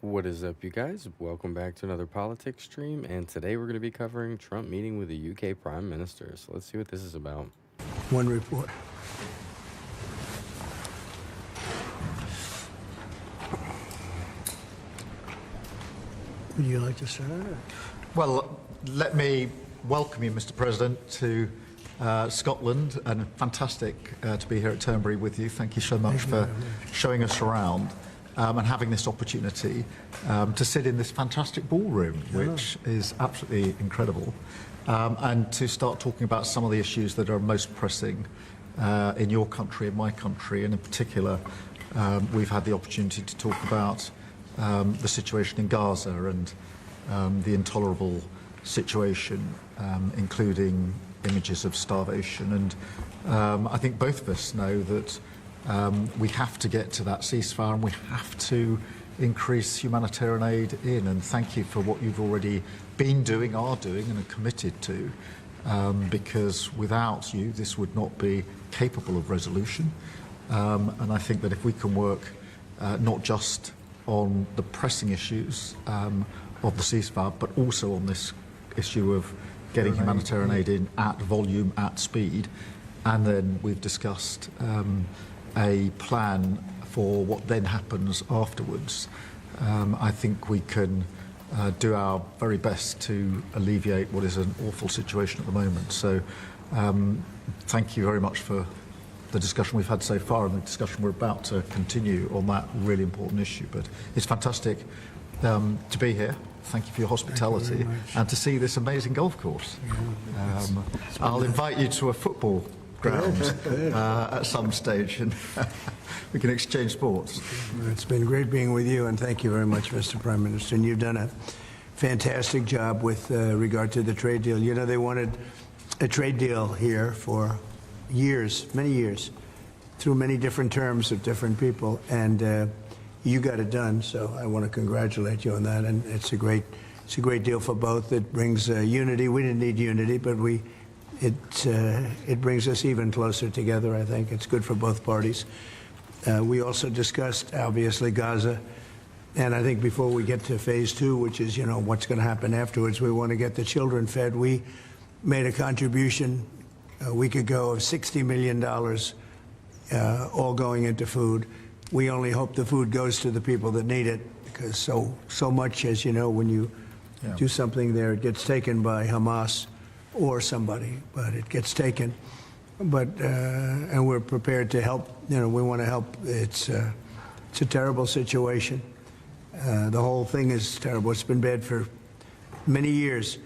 What is up, you guys? Welcome back to another politics stream, and today we're going to be covering Trump meeting with the UK Prime Minister. So let's see what this is about. One report. Would you like to start? Well, let me welcome you, Mr. President, to Scotland, and fantastic to be here at Turnberry with you. Thank you so much for showing us around and having this opportunity to sit in this fantastic ballroom, which is absolutely incredible, and to start talking about some of the issues that are most pressing in your country, in my country, and in particular, we've had the opportunity to talk about the situation in Gaza and the intolerable situation, including images of starvation. And I think both of us know that we have to get to that ceasefire, and we have to increase humanitarian aid in. And thank you for what you've already been doing, are doing, and are committed to, because without you, this would not be capable of resolution. And I think that if we can work not just on the pressing issues of the ceasefire, but also on this issue of getting humanitarian aid in at volume, at speed, and then we've discussed a plan for what then happens afterwards. I think we can do our very best to alleviate what is an awful situation at the moment. So thank you very much for the discussion we've had so far and the discussion we're about to continue on that really important issue. But it's fantastic to be here. Thank you for your hospitality and to see this amazing golf course. I'll invite you to a football ground at some stage, and we can exchange sports. It's been great being with you, and thank you very much, Mr. Prime Minister. And you've done a fantastic job with regard to the trade deal. You know, they wanted a trade deal here for years, many years, through many different terms of different people, and you got it done. So I want to congratulate you on that, and it's a great deal for both. It brings unity. We didn't need unity, but it brings us even closer together. I think it's good for both parties. We also discussed, obviously, Gaza, and I think before we get to phase 2, which is, you know, what's going to happen afterwards, we want to get the children fed. We made a contribution a week ago of $60 million, all going into food. We only hope the food goes to the people that need it, because so much, as you know, when you do something there, it gets taken by Hamas or somebody, but it gets taken. But and we're prepared to help. You know, we want to help. It's a terrible situation. The whole thing is terrible. It's been bad for many years.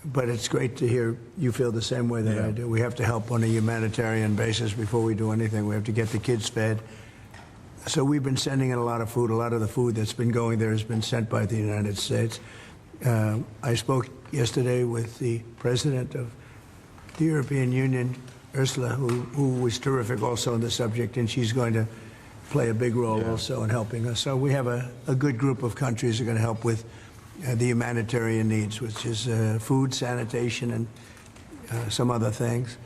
But it's great to hear you feel the same way that I do. We have to help on a humanitarian basis before we do anything. We have to get the kids fed. So we've been sending in a lot of food. A lot of the food that's been going there has been sent by the United States. I spoke yesterday with the president of the European Union, Ursula, who was terrific also on the subject, and she's going to play a big role also in helping us. So we have a good group of countries that are going to help with the humanitarian needs, which is food, sanitation, and some other things.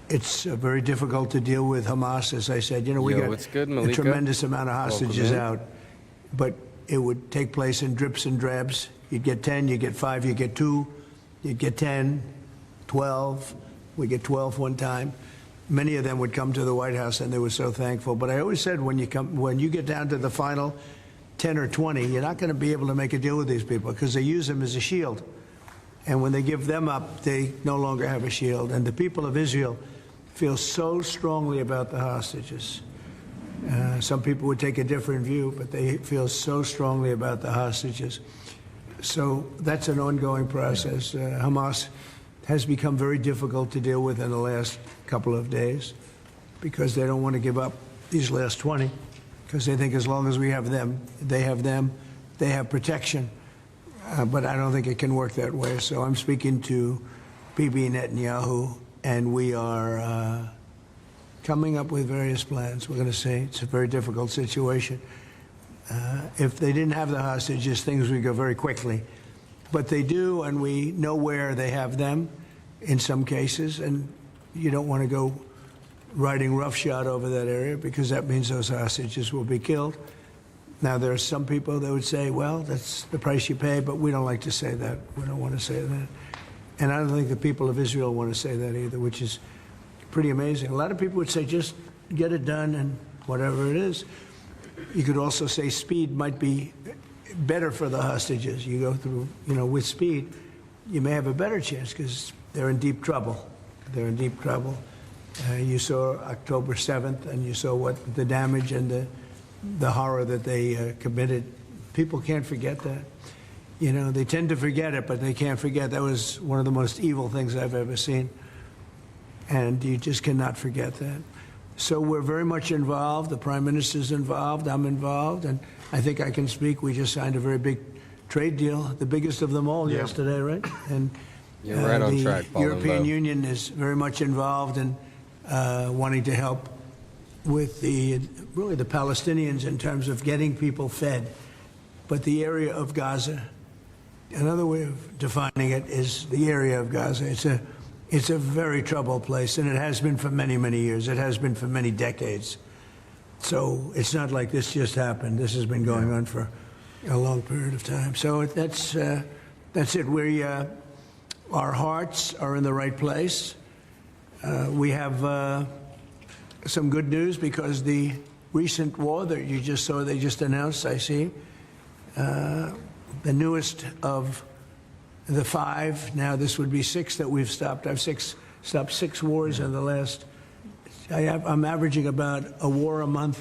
It's very difficult to deal with Hamas, as I said. You know, we got a tremendous amount of hostages out, but it would take place in drips and drabs. You'd get 10, you get 5, you get 2, you'd get 10, 12. We get 12 one time. Many of them would come to the White House, and they were so thankful. But I always said, when you get down to the final 10 or 20, you're not going to be able to make a deal with these people, because they use them as a shield. And when they give them up, they no longer have a shield. And the people of Israel feel so strongly about the hostages. Some people would take a different view, but they feel so strongly about the hostages. So that's an ongoing process. Hamas has become very difficult to deal with in the last couple of days, because they don't want to give up these last 20, because they think as long as we have them, they have protection. But I don't think it can work that way. So I'm speaking to Bibi Netanyahu, and we are coming up with various plans. We're going to say it's a very difficult situation. If they didn't have the hostages, things would go very quickly. But they do, and we know where they have them in some cases, and you don't want to go riding roughshod over that area, because that means those hostages will be killed. Now, there are some people that would say, well, that's the price you pay, but we don't like to say that. We don't want to say that. And I don't think the people of Israel want to say that either, which is pretty amazing. A lot of people would say, just get it done and whatever it is. You could also say speed might be better for the hostages. You go through, with speed, you may have a better chance because they're in deep trouble. They're in deep trouble. You saw October 7th, and you saw what the damage and the horror that they committed. People can't forget that. They tend to forget it, but they can't forget. That was one of the most evil things I've ever seen. And you just cannot forget that. So we're very much involved. The Prime Minister's involved. I'm involved. And I think I can speak. We just signed a very big trade deal, the biggest of them all yesterday, right? And You're right on track, the Paul, European Union is very much involved in wanting to help with really the Palestinians in terms of getting people fed. But the area of Gaza, another way of defining it is the area of Gaza. It's a very troubled place, and it has been for many, many years. It has been for many decades. So it's not like this just happened. This has been going on for a long period of time. So that's it. Our hearts are in the right place. We have some good news because the recent war that you just saw, they just announced, I see, the newest of the 5, now this would be 6 that we've stopped. I've stopped 6 wars in the last, I'm averaging about a war a month.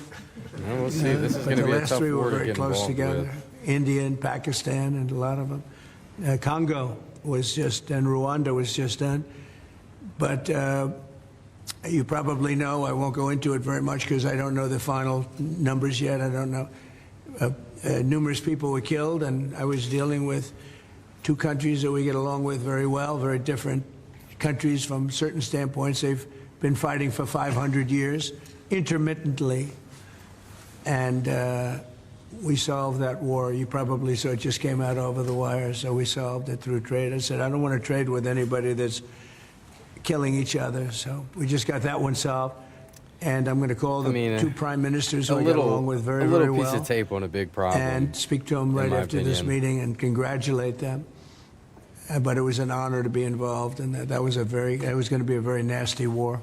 Well, we'll see. This is going to be a tough war to get involved with. The last 3 were very close together. India and Pakistan and a lot of them. Congo was just, and Rwanda was just done. But you probably know, I won't go into it very much because I don't know the final numbers yet. I don't know. Numerous people were killed, and I was dealing with 2 countries that we get along with very well, very different countries from certain standpoints. They've been fighting for 500 years, intermittently, and we solved that war. You probably saw it just came out over the wire, so we solved it through trade. I said, I don't want to trade with anybody that's killing each other, so we just got that one solved. And I'm going to call the 2 prime ministers who I get along with very, very well. A little piece of tape on a big problem. And speak to them right after this meeting and congratulate them. But it was an honor to be involved, and that was going to be a very nasty war.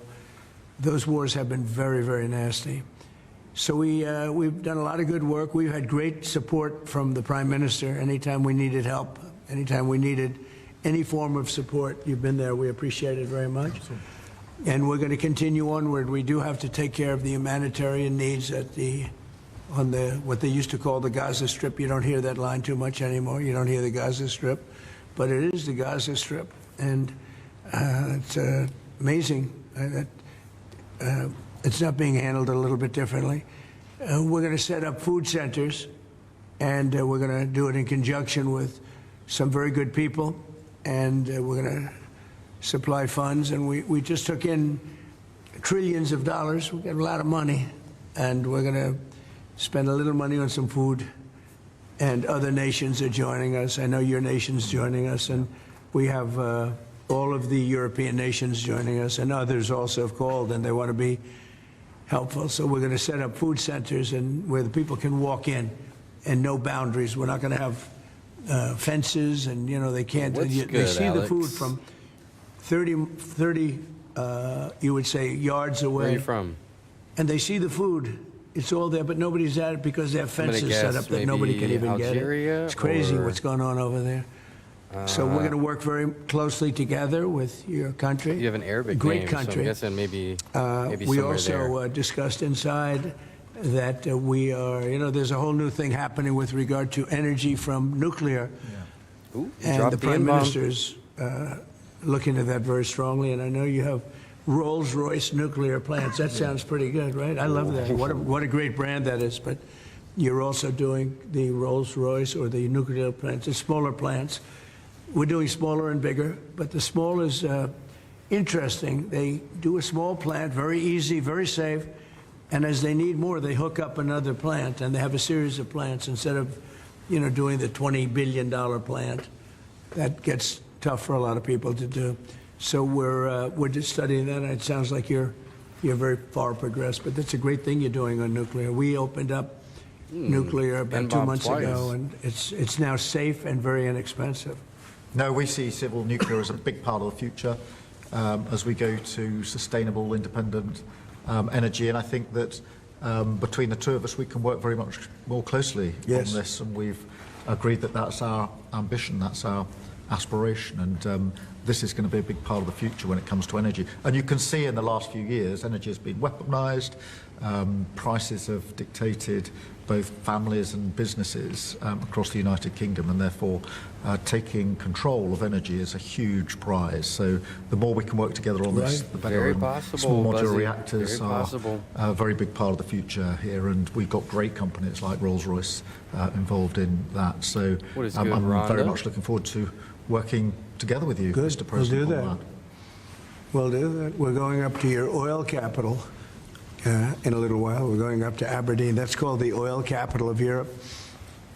Those wars have been very, very nasty. So we've done a lot of good work. We've had great support from the Prime Minister anytime we needed help, anytime we needed any form of support. You've been there. We appreciate it very much. And we're going to continue onward. We do have to take care of the humanitarian needs on what they used to call the Gaza Strip. You don't hear that line too much anymore. You don't hear the Gaza Strip, but it is the Gaza Strip, and it's amazing that it's not being handled a little bit differently. We're going to set up food centers, and we're going to do it in conjunction with some very good people, and we're going to supply funds, and we just took in trillions of dollars. We got a lot of money, and we're going to spend a little money on some food, and other nations are joining us. I know your nation's joining us, and we have all of the European nations joining us, and others also have called, and they want to be helpful. So we're going to set up food centers and where the people can walk in and no boundaries. We're not going to have fences, and they can't. They see Alex? the food from 30 you would say, yards away. Where are you from? And they see the food. It's all there, but nobody's at it because they have fences set up that nobody can even Algeria, get it. It's crazy what's going on over there. So we're going to work very closely together with your country. You have an Arabic great name, country. So I'm guessing maybe we somewhere also there. discussed inside that we are, there's a whole new thing happening with regard to energy from nuclear. Yeah. Ooh, And the Prime Minister's looking at that very strongly, and I know you have Rolls-Royce nuclear plants. That sounds pretty good, right? I love that. What a great brand that is. But you're also doing the Rolls-Royce or the nuclear plants, the smaller plants. We're doing smaller and bigger, but the small is interesting. They do a small plant, very easy, very safe, and as they need more, they hook up another plant, and they have a series of plants instead of, doing the $20 billion plant. That gets tough for a lot of people to do. So we're just studying that, and it sounds like you're very far progressed, but that's a great thing you're doing on nuclear. We opened up nuclear about And 2 Bob months twice. ago, and it's now safe and very inexpensive. No, we see civil nuclear as a big part of the future as we go to sustainable, independent energy. And I think that between the two of us, we can work very much more closely Yes. on this. And we've agreed that that's our ambition, that's our aspiration. And this is going to be a big part of the future when it comes to energy. And you can see in the last few years, energy has been weaponized. Prices have dictated both families and businesses across the United Kingdom, and therefore taking control of energy is a huge prize. So the more we can work together on this, Right. the better. Very And possible, small modular Buzzy. reactors Very are possible. a very big part of the future here, and we've got great companies like Rolls-Royce involved in that. So What is I'm good, very Rhonda? much looking forward to working together with you, Good. Mr. We'll President. do on that. We'll do that. We're going up to your oil capital in a little while. We're going up to Aberdeen. That's called the oil capital of Europe,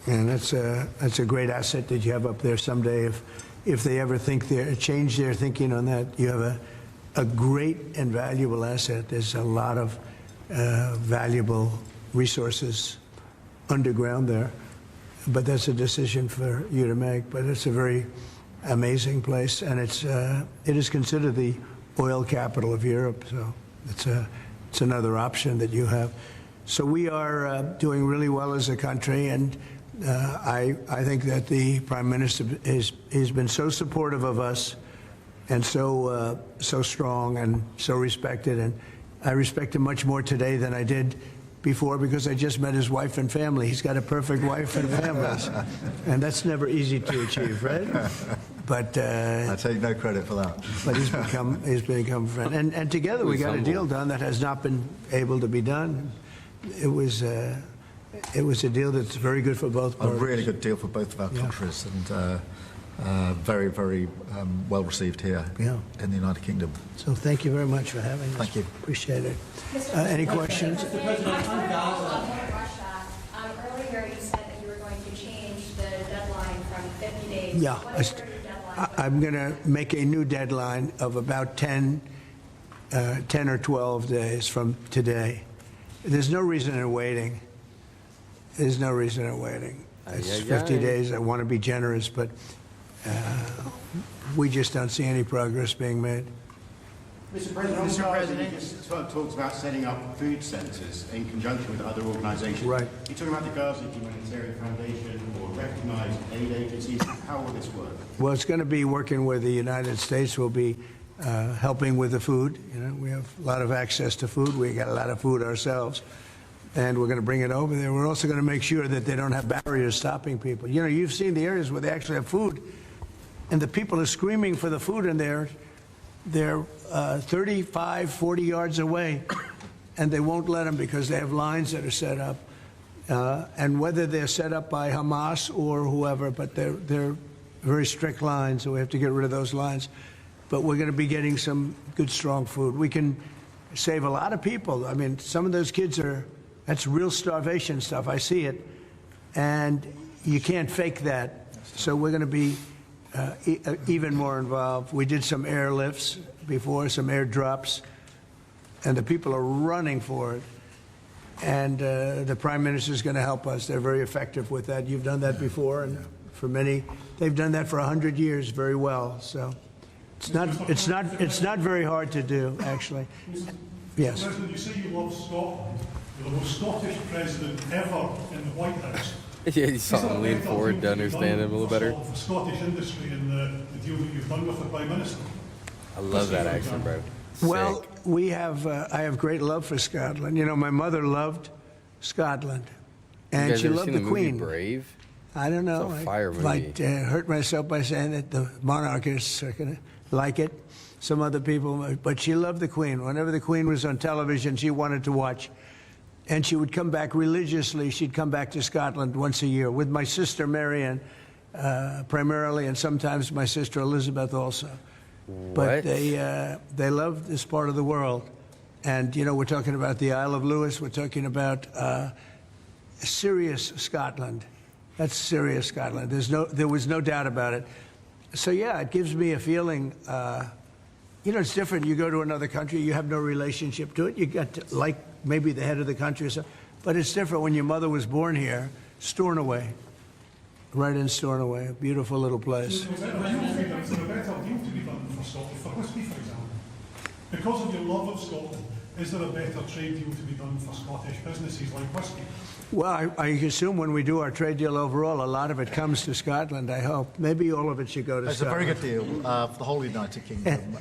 and that's a great asset that you have up there someday. If they ever change their thinking on that, you have a great and valuable asset. There's a lot of valuable resources underground there, but that's a decision for you to make. But it's a very amazing place, and it is considered the oil capital of Europe. So it's another option that you have. So we are doing really well as a country, and I think that the Prime Minister has been so supportive of us, and so strong and so respected, and I respect him much more today than I did before, because I just met his wife and family. He's got a perfect wife and family, and that's never easy to achieve, right? But I take no credit for that. but he's become a friend, and together we got a deal done that has not been able to be done. It was a deal that's very good for both A parties. really good deal for both of our countries, and very, very well received here in the United Kingdom. So thank you very much for having us. Thank you. Appreciate it. Any questions? Mr. President, on Gaza. Earlier you said that you were going to change the deadline from 50 days. Yeah. What is your new deadline? I'm going to make a new deadline of about 10 or 12 days from today. There's no reason in waiting. There's no reason in waiting. It's 50 days. I want to be generous, but we just don't see any progress being made. Mr. President, you just talked about setting up food centres in conjunction with other organisations. Right. You're talking about the Gaza Humanitarian Foundation or recognised aid agencies. How will this work? Well, it's going to be working with the United States. We'll be helping with the food. You know, we have a lot of access to food. We got a lot of food ourselves, and we're going to bring it over there. We're also going to make sure that they don't have barriers stopping people. You know, you've seen the areas where they actually have food, and the people are screaming for the food, and they're 35, 40 yards away, and they won't let them because they have lines that are set up. And whether they're set up by Hamas or whoever, but they're very strict lines, so we have to get rid of those lines. But we're going to be getting some good, strong food. We can save a lot of people. I mean, some of those kids that's real starvation stuff. I see it. And you can't fake that. So we're going to be even more involved. We did some airlifts before, some airdrops, and the people are running for it. And the Prime Minister is going to help us. They're very effective with that. You've done that before, and for many, they've done that for 100 years very well. So it's not very hard to do, actually. Yes. President, you say you love Scotland. You're the most Scottish president ever in the White House. Yeah, you saw him lean forward to understand him a little better. For Scottish industry and the deal that you've done with the Prime Minister. I love that accent, bro. Well, Sick. I have great love for Scotland. You know, my mother loved Scotland, and you guys she ever loved seen the the movie Queen. Brave? I don't know. It's a fire movie. I might hurt myself by saying that the monarchists are going to like it. Some other people, but she loved the Queen. Whenever the Queen was on television, she wanted to watch. And she would come back religiously. She'd come back to Scotland once a year with my sister Marianne, primarily, and sometimes my sister Elizabeth also. But they loved this part of the world. And, you know, we're talking about the Isle of Lewis. We're talking about serious Scotland. That's serious Scotland. There was no doubt about it. So, yeah, it gives me a feeling, you know, it's different. You go to another country, you have no relationship to it. You got to like maybe the head of the country or something. But it's different when your mother was born here, Stornoway, right in Stornoway, a beautiful little place. Is there a better deal to be done for Scotland, for whisky, for example? Because of your love of Scotland, is there a better trade deal to be done for Scottish businesses like whisky? Well, I assume when we do our trade deal overall, a lot of it comes to Scotland, I hope. Maybe all of it should go to It's Scotland. a very good deal for the whole United Kingdom,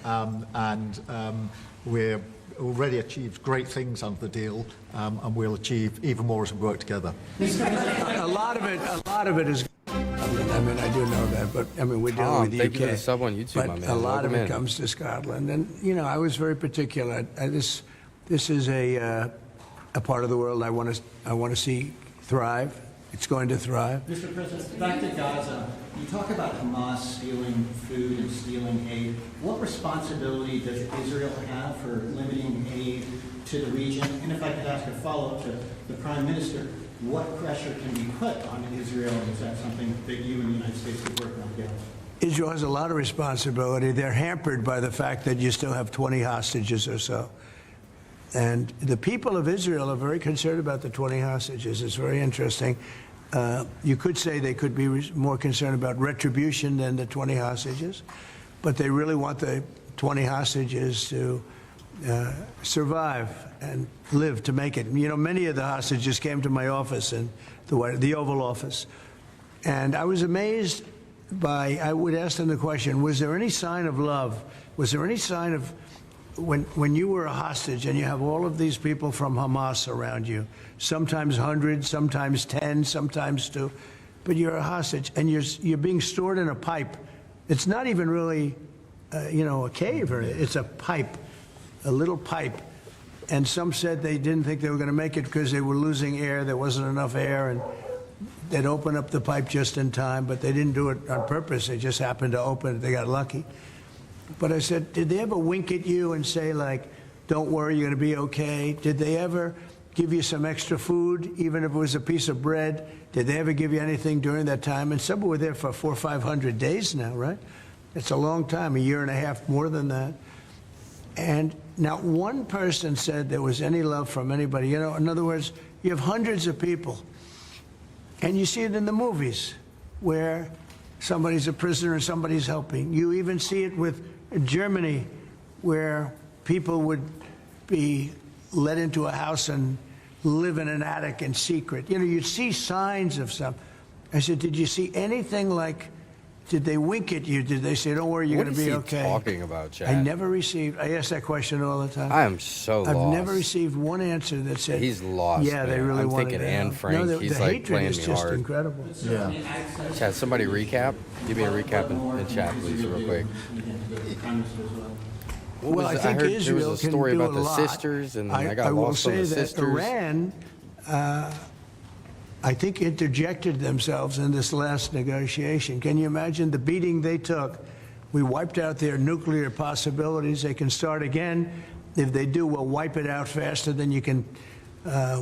we're already achieved great things under the deal, and we'll achieve even more as we work together. A lot of it is. I mean, I do know that, but I mean, we're dealing with the thank UK. you for the sub on YouTube, but my man. a lot of Welcome it in. comes to Scotland, and you know, I was very particular. This is a part of the world I want to see thrive. It's going to thrive. Mr. President, back to Gaza. You talk about Hamas stealing food and stealing aid. What responsibility does Israel have for limiting aid to the region? And if I could ask a follow-up to the Prime Minister, what pressure can be put on Israel? Is that something that you and the United States could work on together? Israel has a lot of responsibility. They're hampered by the fact that you still have 20 hostages or so. And the people of Israel are very concerned about the 20 hostages. It's very interesting. You could say they could be more concerned about retribution than the 20 hostages, but they really want the 20 hostages to survive and live to make it. You know, many of the hostages came to my office in the Oval Office, and I was amazed by, I would ask them the question, was there any sign of love? Was there any sign of, when you were a hostage and you have all of these people from Hamas around you, sometimes 100, sometimes 10, sometimes 2, but you're a hostage and you're being stored in a pipe. It's not even really, you know, a cave, or it's a pipe, a little pipe. And some said they didn't think they were going to make it because they were losing air. There wasn't enough air, and they'd open up the pipe just in time, but they didn't do it on purpose. They just happened to open it. They got lucky. But I said, did they ever wink at you and say, like, don't worry, you're going to be okay? Did they ever give you some extra food, even if it was a piece of bread? Did they ever give you anything during that time? And some were there for 400 or 500 days now, right? It's a long time, a year and a half, more than that. And not one person said there was any love from anybody. You know, in other words, you have hundreds of people, and you see it in the movies where somebody's a prisoner and somebody's helping. You even see it with Germany, where people would be let into a house and live in an attic in secret. You know, you'd see signs of some. I said, did you see anything like, did they wink at you? Did they say, don't worry, you're What going to is be he okay? talking about, Chad? I never received, I ask that question all the time. I am so I've lost. never received one answer that said, He's lost, yeah, they man. really I'm wanted thinking to Anne help. Frank, No, he's the like hatred playing is me just hard. incredible. Yeah. Chad, somebody recap? Give me a recap in chat, please, real quick. What Well, was I think heard Israel there was a can story do about a the lot. sisters, and I got will lost on say the that sisters. Iran, I think, interjected themselves in this last negotiation. Can you imagine the beating they took? We wiped out their nuclear possibilities. They can start again. If they do, we'll wipe it out faster than you can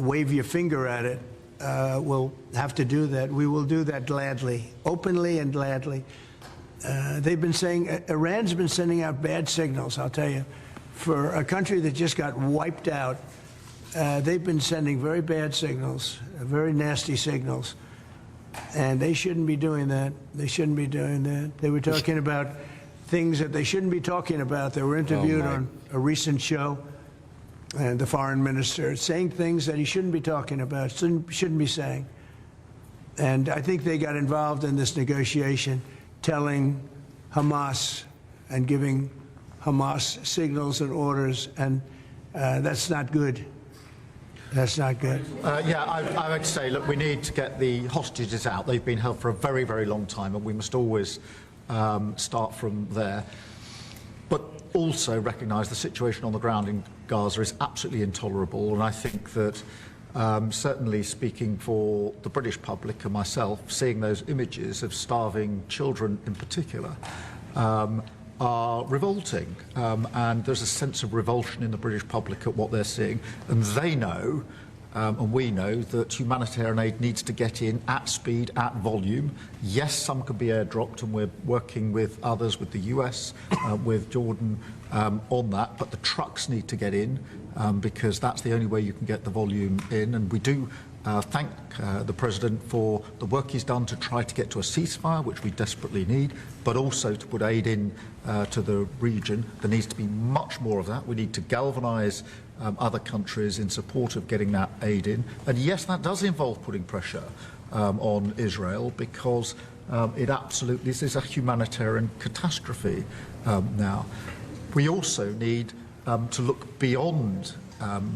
wave your finger at it. We'll have to do that. We will do that gladly, openly and gladly. They've been saying, Iran's been sending out bad signals, I'll tell you. For a country that just got wiped out, they've been sending very bad signals, very nasty signals. And they shouldn't be doing that. They shouldn't be doing that. They were talking about things that they shouldn't be talking about. They were interviewed on a recent show, and the foreign minister saying things that he shouldn't be talking about, shouldn't be saying. And I think they got involved in this negotiation, telling Hamas and giving Hamas signals and orders, and that's not good. That's not good. Yeah, I would say, look, we need to get the hostages out. They've been held for a very, very long time, and we must always start from there. But also recognise the situation on the ground in Gaza is absolutely intolerable, and I think that certainly speaking for the British public and myself, seeing those images of starving children in particular are revolting, and there's a sense of revulsion in the British public at what they're seeing, and they know and we know that humanitarian aid needs to get in at speed, at volume. Yes, some can be airdropped, and we're working with others, with the US, with Jordan, on that, but the trucks need to get in because that's the only way you can get the volume in. And we do thank the President for the work he's done to try to get to a ceasefire, which we desperately need, but also to put aid in to the region. There needs to be much more of that. We need to galvanise other countries in support of getting that aid in. And yes, that does involve putting pressure on Israel, because it absolutely, this is a humanitarian catastrophe now. We also need to look beyond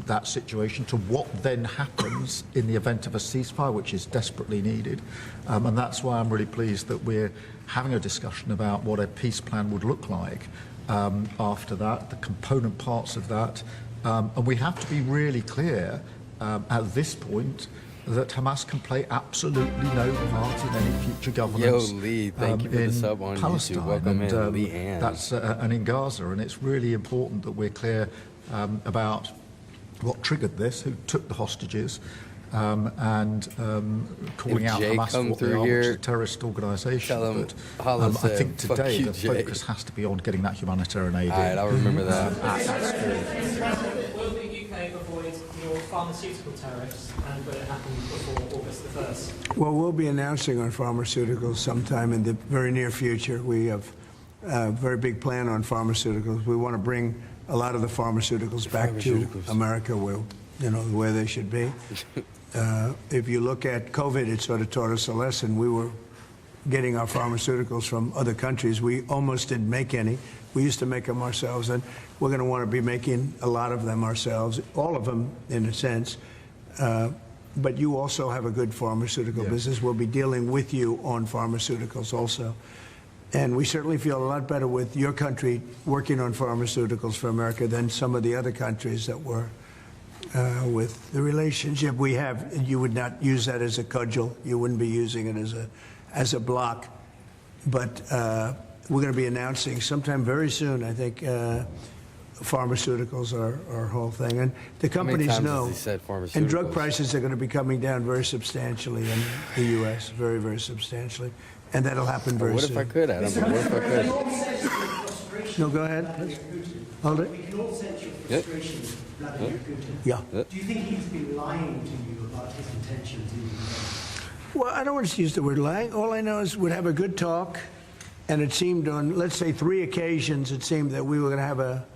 that situation to what then happens in the event of a ceasefire, which is desperately needed. And that's why I'm really pleased that we're having a discussion about what a peace plan would look like after that, the component parts of that. And we have to be really clear at this point that Hamas can play absolutely no part in any future governance. Yo, Lee, thank you for the sub on Palestine, YouTube. Welcome and, in, Lee Ann. That's and in Gaza, and it's really important that we're clear about what triggered this, who took the hostages, and calling out Jay Hamas for what they are, which is a terrorist organisation. tell him But Hala I said, think "Fuck today you, the Jay." focus has to be on getting that humanitarian aid All right, in. I'll remember that. Will the UK avoid more pharmaceutical tariffs, and will it happen before August the 1st? Well, we'll be announcing on pharmaceuticals sometime in the very near future. We have a very big plan on pharmaceuticals. We want to bring a lot of the pharmaceuticals back to America, where they should be. If you look at COVID, it sort of taught us a lesson. We were getting our pharmaceuticals from other countries. We almost didn't make any. We used to make them ourselves, and we're going to want to be making a lot of them ourselves, all of them in a sense. But you also have a good pharmaceutical business. We'll be dealing with you on pharmaceuticals also. And we certainly feel a lot better with your country working on pharmaceuticals for America than some of the other countries that were with the relationship we have. You would not use that as a cudgel. You wouldn't be using it as a block. But we're going to be announcing sometime very soon, I think, pharmaceuticals are our whole thing. And the companies know. And drug prices are going to be coming down very substantially in the U.S., very, very substantially. And that'll happen very soon. What if I could, Adam? What if I could? No, go ahead. Hold it. We can all sense your frustration with Vladimir Putin. Yeah. Do you think he's been lying to you about his intentions in the Well, I don't want to use the word lying. All I know is we'd have a good talk, and it seemed on, let's say, 3 occasions, it seemed that we were going to have a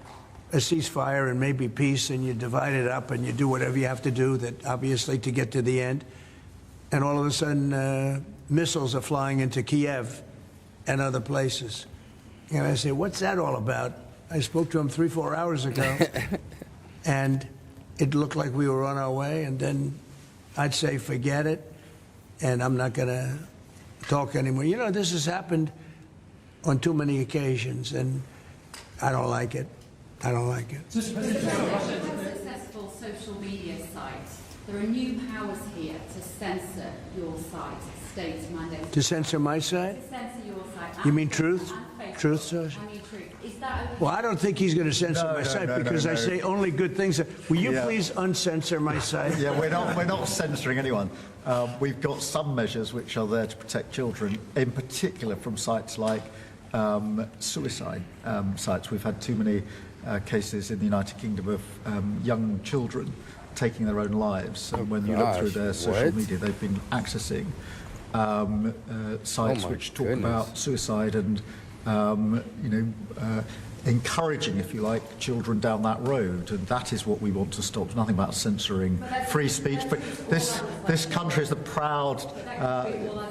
ceasefire and maybe peace, and you divide it up and you do whatever you have to do, that obviously to get to the end. And all of a sudden, missiles are flying into Kiev and other places. And I say, what's that all about? I spoke to him 3-4 hours ago, and it looked like we were on our way, and then I'd say, forget it, and I'm not going to talk anymore. You know, this has happened on too many occasions, and I don't like it. I don't like it. Successful social media sites. There are new powers here to censor your site, state mandates. To censor my site? To censor your site. You mean Truth? Truth Social? I mean Truth. Is that Well, I don't think he's going to censor my site because I no. say only good things. Will you please uncensor my site? Yeah, we're not censoring anyone. We've got some measures which are there to protect children, in particular from sites like suicide sites. We've had too many cases in the United Kingdom of young children taking their own lives. And when you look through their social media, they've been accessing sites which talk about suicide and encouraging, if you like, children down that road, and that is what we want to stop. Nothing about censoring free speech. But this country is the proud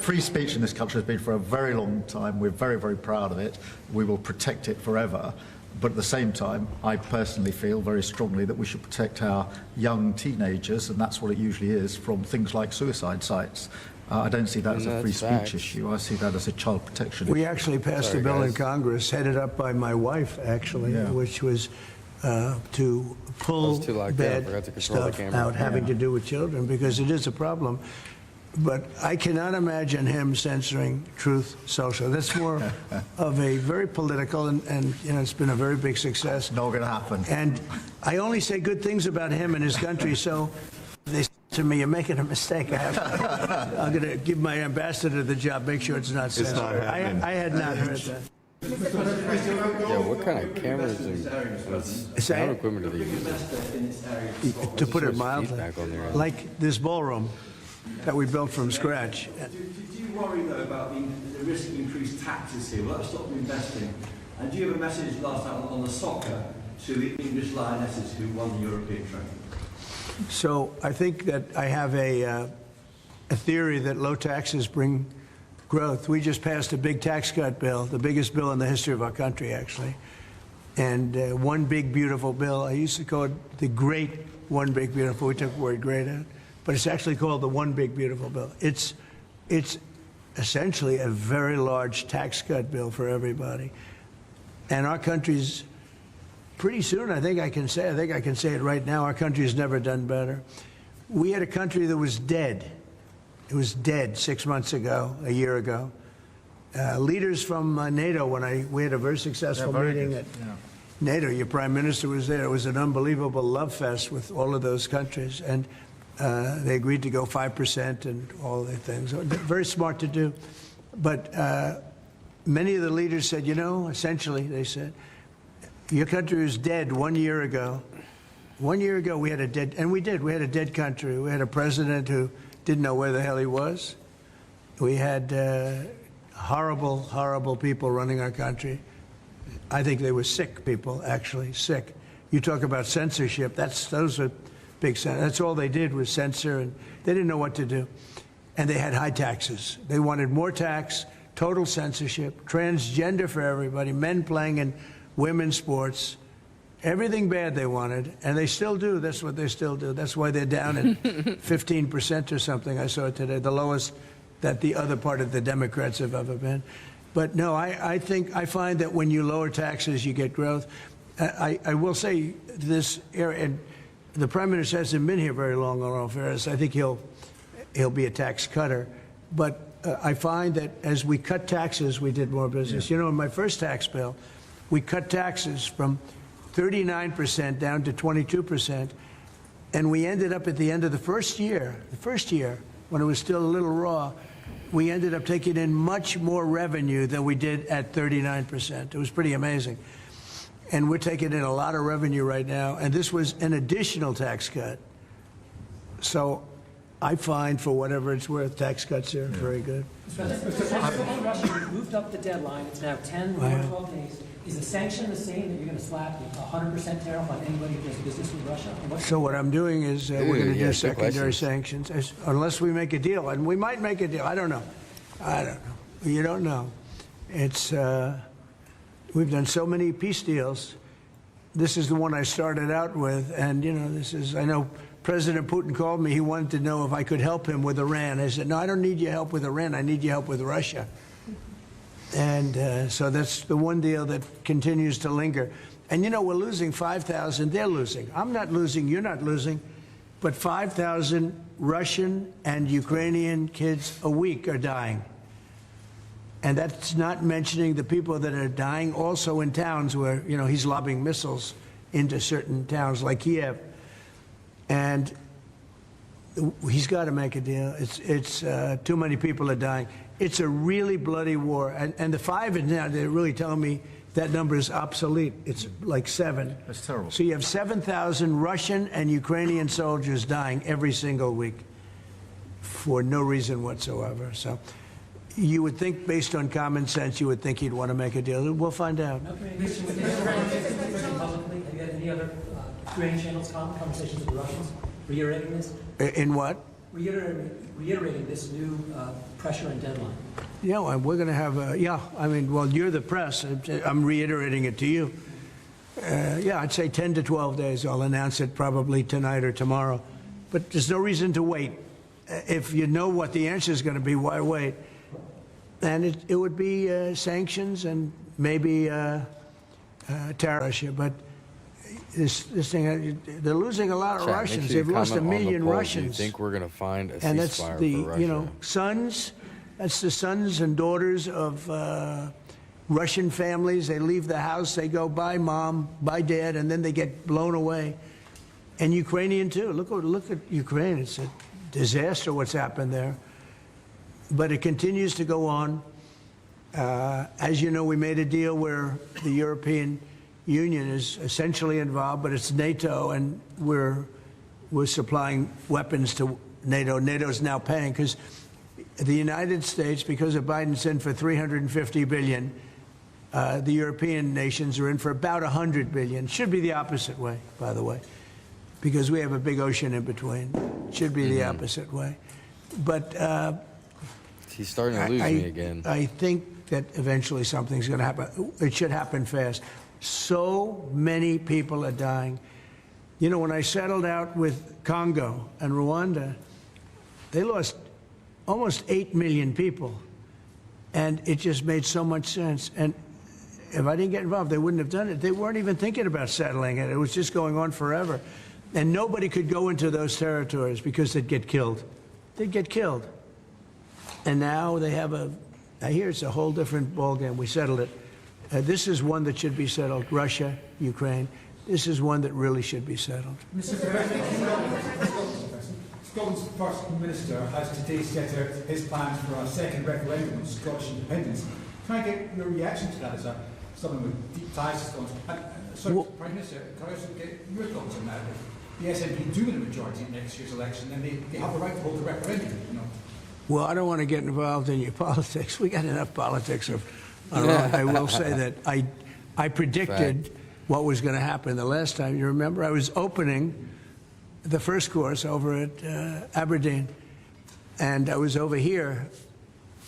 free speech in this country has been for a very long time. We're very, very proud of it. We will protect it forever. But at the same time, I personally feel very strongly that we should protect our young teenagers, and that's what it usually is, from things like suicide sites. I don't see that as a free speech issue. I see that as a child protection issue. We actually passed a bill in Congress, headed up by my wife, actually, which was to pull bad stuff out having to do with children, because it is a problem. But I cannot imagine him censoring Truth Social. That's more of a very political, and it's been a very big success. Not going to happen. And I only say good things about him and his country, so they to me, you're making a mistake. I'm going to give my ambassador the job, make sure it's not censored. I had not heard that. Yeah, what kind of cameras and sound equipment are they using? To put it mildly, Feedback on their end. like this ballroom that we built from scratch. Do you worry, though, about the risk of increased taxes here? Will that stop investing? And do you have a message last night on the soccer to the English Lionesses who won the European trophy? So I think that I have a theory that low taxes bring growth. We just passed a big tax cut bill, the biggest bill in the history of our country, actually. And one big, beautiful bill. I used to call it the great one big, beautiful. We took the word great out. But it's actually called the one big, beautiful bill. It's essentially a very large tax cut bill for everybody. And our country's pretty soon, I think I can say it right now, our country has never done better. We had a country that was dead. It was dead 6 months ago, a year ago. Leaders from NATO, we had a very successful meeting at NATO. Your prime minister was there. It was an unbelievable love fest with all of those countries. And they agreed to go 5% and all the things. Very smart to do. But many of the leaders said, essentially, they said, your country was dead 1 year ago. 1 year ago, we had a dead, and we did. We had a dead country. We had a president who didn't know where the hell he was. We had horrible, horrible people running our country. I think they were sick people, actually, sick. You talk about censorship. Those are big. That's all they did was censor, and they didn't know what to do. And they had high taxes. They wanted more tax, total censorship, transgender for everybody, men playing in women's sports, everything bad they wanted, and they still do. That's what they still do. That's why they're down at 15% or something. I saw it today, the lowest that the other part of the Democrats have ever been. But no, I find that when you lower taxes, you get growth. I will say this area, and the Prime Minister hasn't been here very long, in all fairness. I think he'll be a tax cutter. But I find that as we cut taxes, we did more business. Yeah. In my first tax bill, we cut taxes from 39% down to 22%, and we ended up at the end of the first year, when it was still a little raw, we ended up taking in much more revenue than we did at 39%. It was pretty amazing. And we're taking in a lot of revenue right now, and this was an additional tax cut. So I find, for whatever it's worth, tax cuts are very good. Russia moved up the deadline. It's now 10 or 12 days. Is the sanction the same, that you're going to slap a 100% tariff on anybody who does business with Russia? So what I'm doing is we're going to do secondary sanctions, unless we make a deal. And we might make a deal. I don't know. You don't know. It's we've done so many peace deals. This is the one I started out with. And, I know President Putin called me. He wanted to know if I could help him with Iran. I said, no, I don't need your help with Iran. I need your help with Russia. And so that's the one deal that continues to linger. And, we're losing 5,000. They're losing. I'm not losing. You're not losing. But 5,000 Russian and Ukrainian kids a week are dying. And that's not mentioning the people that are dying also in towns where, he's lobbing missiles into certain towns like Kiev. And he's got to make a deal. It's too many people are dying. It's a really bloody war. And the 5 is now, they're really telling me that number is obsolete. It's like 7. That's terrible. So you have 7,000 Russian and Ukrainian soldiers dying every single week for no reason whatsoever. So you would think, based on common sense, you would think he'd want to make a deal. We'll find out. Have you had any other Ukrainian channels conversations with the Russians reiterating this? In what? Reiterating this new pressure and deadline. Yeah, we're going to have you're the press. I'm reiterating it to you. I'd say 10 to 12 days. I'll announce it probably tonight or tomorrow. But there's no reason to wait. If you know what the answer is going to be, why wait? And it would be sanctions and maybe Russia. But this thing, they're losing a lot of Russians. They've lost 1 million Russians. Do you think we're going to find a and that's ceasefire the, for Russia? sons. That's the sons and daughters of Russian families. They leave the house, they go, bye, Mom, bye, Dad, and then they get blown away. and Ukrainian too. Look at Ukraine. It's a disaster what's happened there. But it continues to go on. As you know, we made a deal where the European Union is essentially involved, but it's NATO, and we're supplying weapons to NATO. NATO's now paying because the United States, because of Biden's in for $350 billion, the European nations are in for about $100 billion. Should be the opposite way, by the way, because we have a big ocean in between. Should be the opposite way. But he's starting to lose me again. I think that eventually something's going to happen. It should happen fast. So many people are dying. You know, when I settled out with Congo and Rwanda, they lost almost 8 million people. And it just made so much sense. And if I didn't get involved, they wouldn't have done it. They weren't even thinking about settling it. It was just going on forever. And nobody could go into those territories because they'd get killed. They'd get killed. And now they have I hear it's a whole different ballgame. We settled it. This is one that should be settled. Russia, Ukraine. This is one that really should be settled. Mr. President, Scotland's First Minister has today set out his plans for a second referendum on Scottish independence. Can I get your reaction to that as someone with deep ties to Scotland? Prime Minister, can I also get your thoughts on that? If the SNP do win a majority in next year's election, then they have the right to hold a referendum, you know? Well, I don't want to get involved in your politics. We got enough politics of our own. I will say that I predicted what was going to happen the last time. You remember, I was opening the first course over at Aberdeen, and I was over here,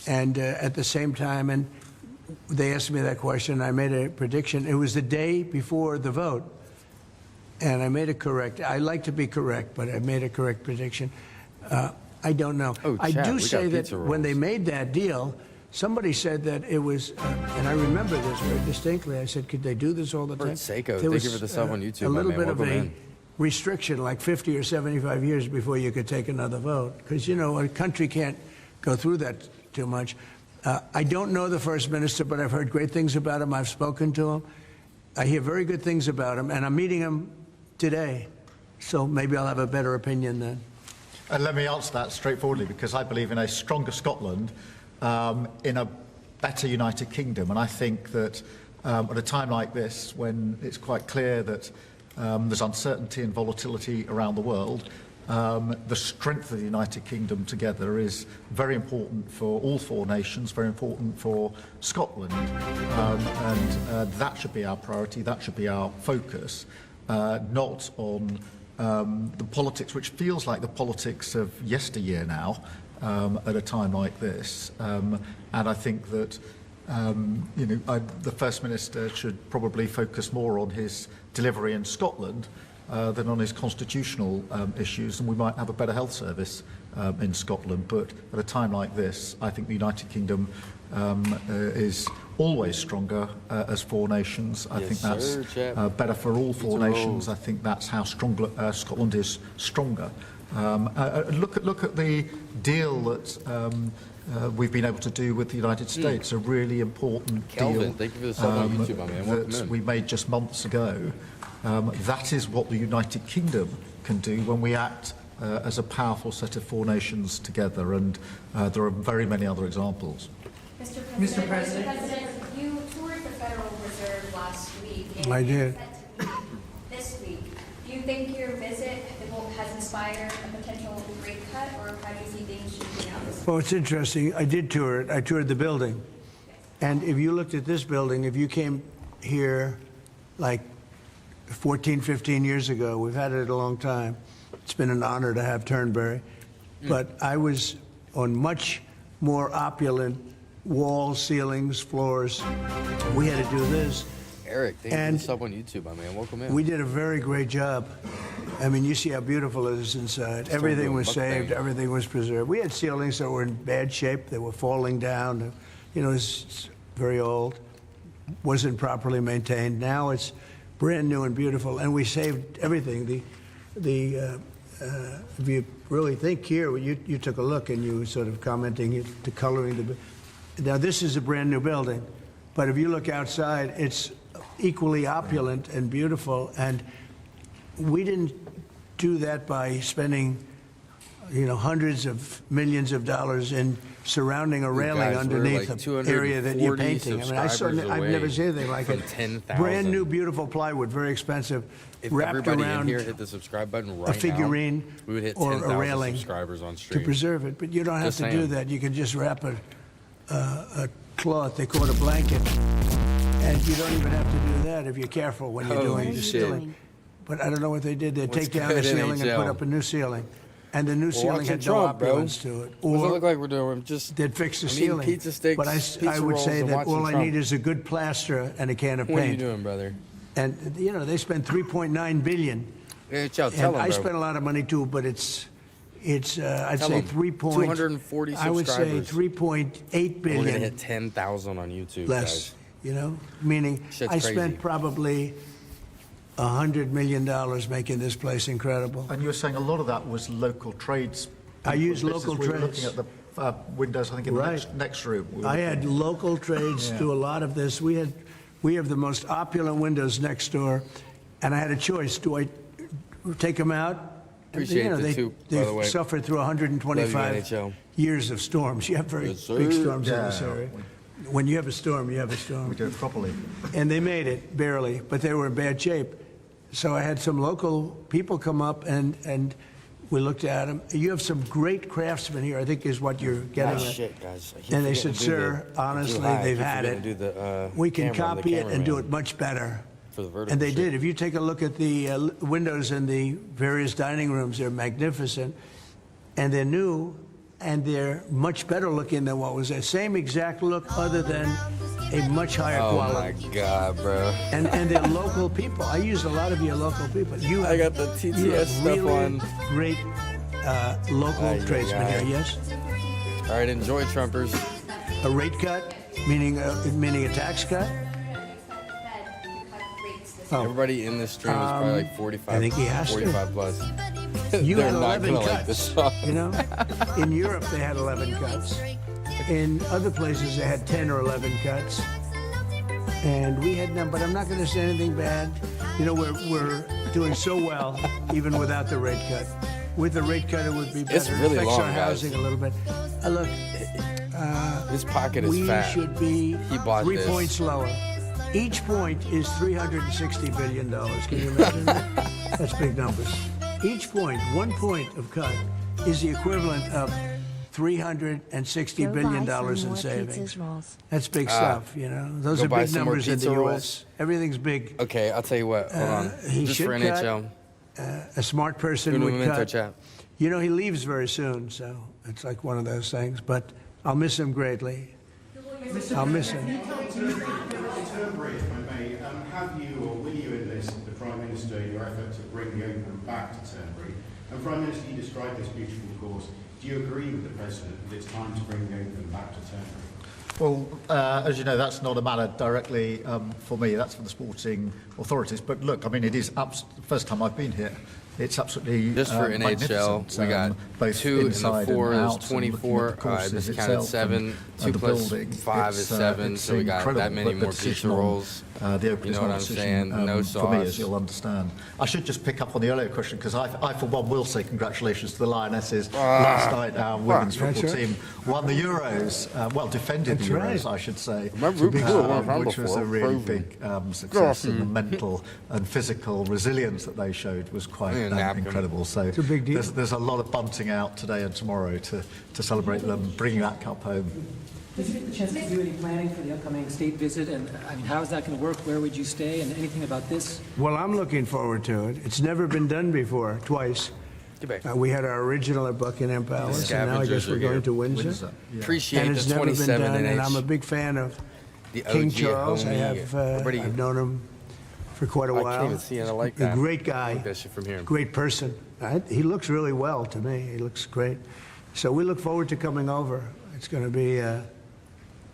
and at the same time, and they asked me that question. I made a prediction. It was the day before the vote, and I made it correct. I like to be correct, but I made a correct prediction. I don't know. Oh, I do say that rolls. when they made that deal, somebody said that it was, and I remember this very distinctly. I said, could they do this all the time? Seiko, There thank you was, for the sub on YouTube, a little my man. bit of Welcome a in. restriction, like 50 or 75 years before you could take another vote, because, you know, a country can't go through that too much. I don't know the First Minister, but I've heard great things about him. I've spoken to him. I hear very good things about him, and I'm meeting him today, so maybe I'll have a better opinion then. And let me answer that straightforwardly, because I believe in a stronger Scotland, in a better United Kingdom. And I think that at a time like this, when it's quite clear that there's uncertainty and volatility around the world, the strength of the United Kingdom together is very important for all four nations, very important for Scotland. And that should be our priority, that should be our focus, not on the politics, which feels like the politics of yesteryear now, at a time like this. And I think that the First Minister should probably focus more on his delivery in Scotland than on his constitutional issues, and we might have a better health service in Scotland. But at a time like this, I think the United Kingdom is always stronger as four nations. I think that's better for all four nations. I think that's how Scotland is stronger. Look at the deal that we've been able to do with the United States, a really important deal Thank you for the sub on YouTube, my man. that we made just months ago. That is what the United Kingdom can do when we act as a powerful set of four nations together, and there are very many other examples. Mr. President, you toured the Federal Reserve last week. And I did. This week, do you think your visit has inspired a potential rate cut, or how do you see things shaping out? Well, it's interesting. I did tour it. I toured the building. And if you looked at this building, if you came here like 14, 15 years ago, we've had it a long time. It's been an honor to have Turnberry. But I was on much more opulent walls, ceilings, floors. We had to do this. Eric, thank you for the sub on YouTube, my man. Welcome in. We did a very great job. I mean, you see how beautiful it is inside. Everything was saved. Everything was preserved. We had ceilings that were in bad shape. They were falling down. You know, it's very old. Wasn't properly maintained. Now it's brand new and beautiful, and we saved everything. If you really think here, you took a look and you were sort of commenting the coloring. Now this is a brand new building, but if you look outside, it's equally opulent and beautiful. And we didn't do that by spending, hundreds of millions of dollars in surrounding a railing guys, we're underneath like the area that you're 240 painting. I've subscribers never seen anything like from it. 10,000. Brand new, beautiful plywood, very expensive, If wrapped everybody around in here hit the subscribe button right a figurine now, we would hit or a 10,000 railing subscribers on to stream. preserve it. But you don't have Just to do saying. that. You can just wrap a cloth, they call it a blanket, and you don't even have to do that if you're careful when you're Holy doing the shit. ceiling. But I don't know what they did. They'd What's take down the good, ceiling and NHL? put up a new ceiling. And the new We're ceiling watching had no Trump, bro. opulence to it. What does it Or look like we're doing? Just they'd fix the I'm ceiling. eating pizza sticks, But I pizza would rolls, say and that watching all I Trump. need is a good plaster and a can of What are you paint. doing, brother? And, they spent $3.9 billion. Hey, Chow, And tell him, I bro. spent a lot of money too, but it's I'd Tell say him. 240 I would say subscribers. 3.8 We're gonna billion hit 10,000 on YouTube, less. guys. Meaning Shit's I crazy. spent probably $100 million making this place incredible. And you were saying a lot of that was local trades. I use business. local We were trades. looking at the windows, I think, in Right. the next room. We were I had looking- local trades Yeah. do a lot of this. We have the most opulent windows next door, and I had a choice. Do I take them out? And, Appreciate the they, too, they've by the way. suffered through Love you, 125 NHL. years of storms. You have very Yes, sir. big storms in Yeah. this area. When you have a storm, you have a storm. We do it properly. And they made it, barely, but they were in bad shape. So I had some local people come up, and we looked at them. You have some great craftsmen here, I think is what you're getting Ah, at. shit, guys. I keep And they forgetting said, to do sir, the- honestly, too high. I they've keep had forgetting it. to do the, We can camera, the copy it and do cameraman it much better. for the vertical And they shit. did. If you take a look at the windows in the various dining rooms, they're magnificent. And they're new, and they're much better looking than what was there. Same exact look, other than a much higher Oh quality. my god, bro. And they're local people. I used a lot of your local people. You I got the you TTS have stuff really on. great local Ay, ay, tradesmen ay. here, yes? All right, enjoy, Trumpers. A rate cut, meaning a tax cut? Oh. Everybody in this stream is probably like 45. I think he has to. 45 plus. You They're had not 11 gonna cuts. like this song. In Europe, they had 11 cuts. In other places, they had 10 or 11 cuts. And we had none, but I'm not going to say anything bad. We're doing so well, even without the rate cut. With the rate cut, it would be better. It's really It affects long, our guys. housing a little bit. Look, This pocket is we fat. should be He bought 3 this. points lower. Each point is $360 billion. Can you imagine that? That's big numbers. Each point, 1 point of cut, is the equivalent of $360 billion in savings. That's big stuff, Those Go are buy big some more numbers in the pizza U.S. rolls. Everything's big. Okay, I'll tell you what. Hold on. He Just should for cut. NHL. A smart person Uno would momento, cut. chat. He leaves very soon, so it's like one of those things. But I'll miss him greatly. I'll miss him. Turnbury, if I may, have you or will you enlist the Prime Minister in your effort to bring the open back to Turnbury? And Prime Minister, you described this beautiful cause. Do you agree with the President that it's time to bring the open back to Turnbury? Well, as you know, that's not a matter directly for me. That's for the sporting authorities. But look, I mean, it is the first time I've been here. It's absolutely Just for NHL, magnificent, we got both 2 and the inside 4 and is out, and looking at 24. the courses This counted itself 7. and 2 the plus building. 5 is It's, 7. it's So we got incredible, that many but the more decision pizza on, rolls. The open You know what I'm decision, saying? No for me, sauce. as you'll understand. I should just pick up on the earlier question, because I, for one, will say congratulations to the Lionesses. Last night, our women's football team won the Euros, defended the Euros, I should say, Remember, which was a really big success, and the mental and physical resilience that they showed was quite incredible. So It's a big deal. there's a lot of bunting out today and tomorrow to celebrate them bringing that cup home. Did you get the chance to do any planning for the upcoming state visit? And how is that going to work? Where would you stay? And anything about this? Well, I'm looking forward to it. It's never been done before, twice. We had our original at Buckingham Palace, and now I guess scavengers we're are going here. to Windsor. Appreciate And it's the never been 27 done, and inch. I'm a big fan of The King OG Charles. homie. I've known him for quite a I while. can't even see it. I like that. A great guy. I like that shit from here. Great person. He looks really well to me. He looks great. So we look forward to coming over. It's going to be.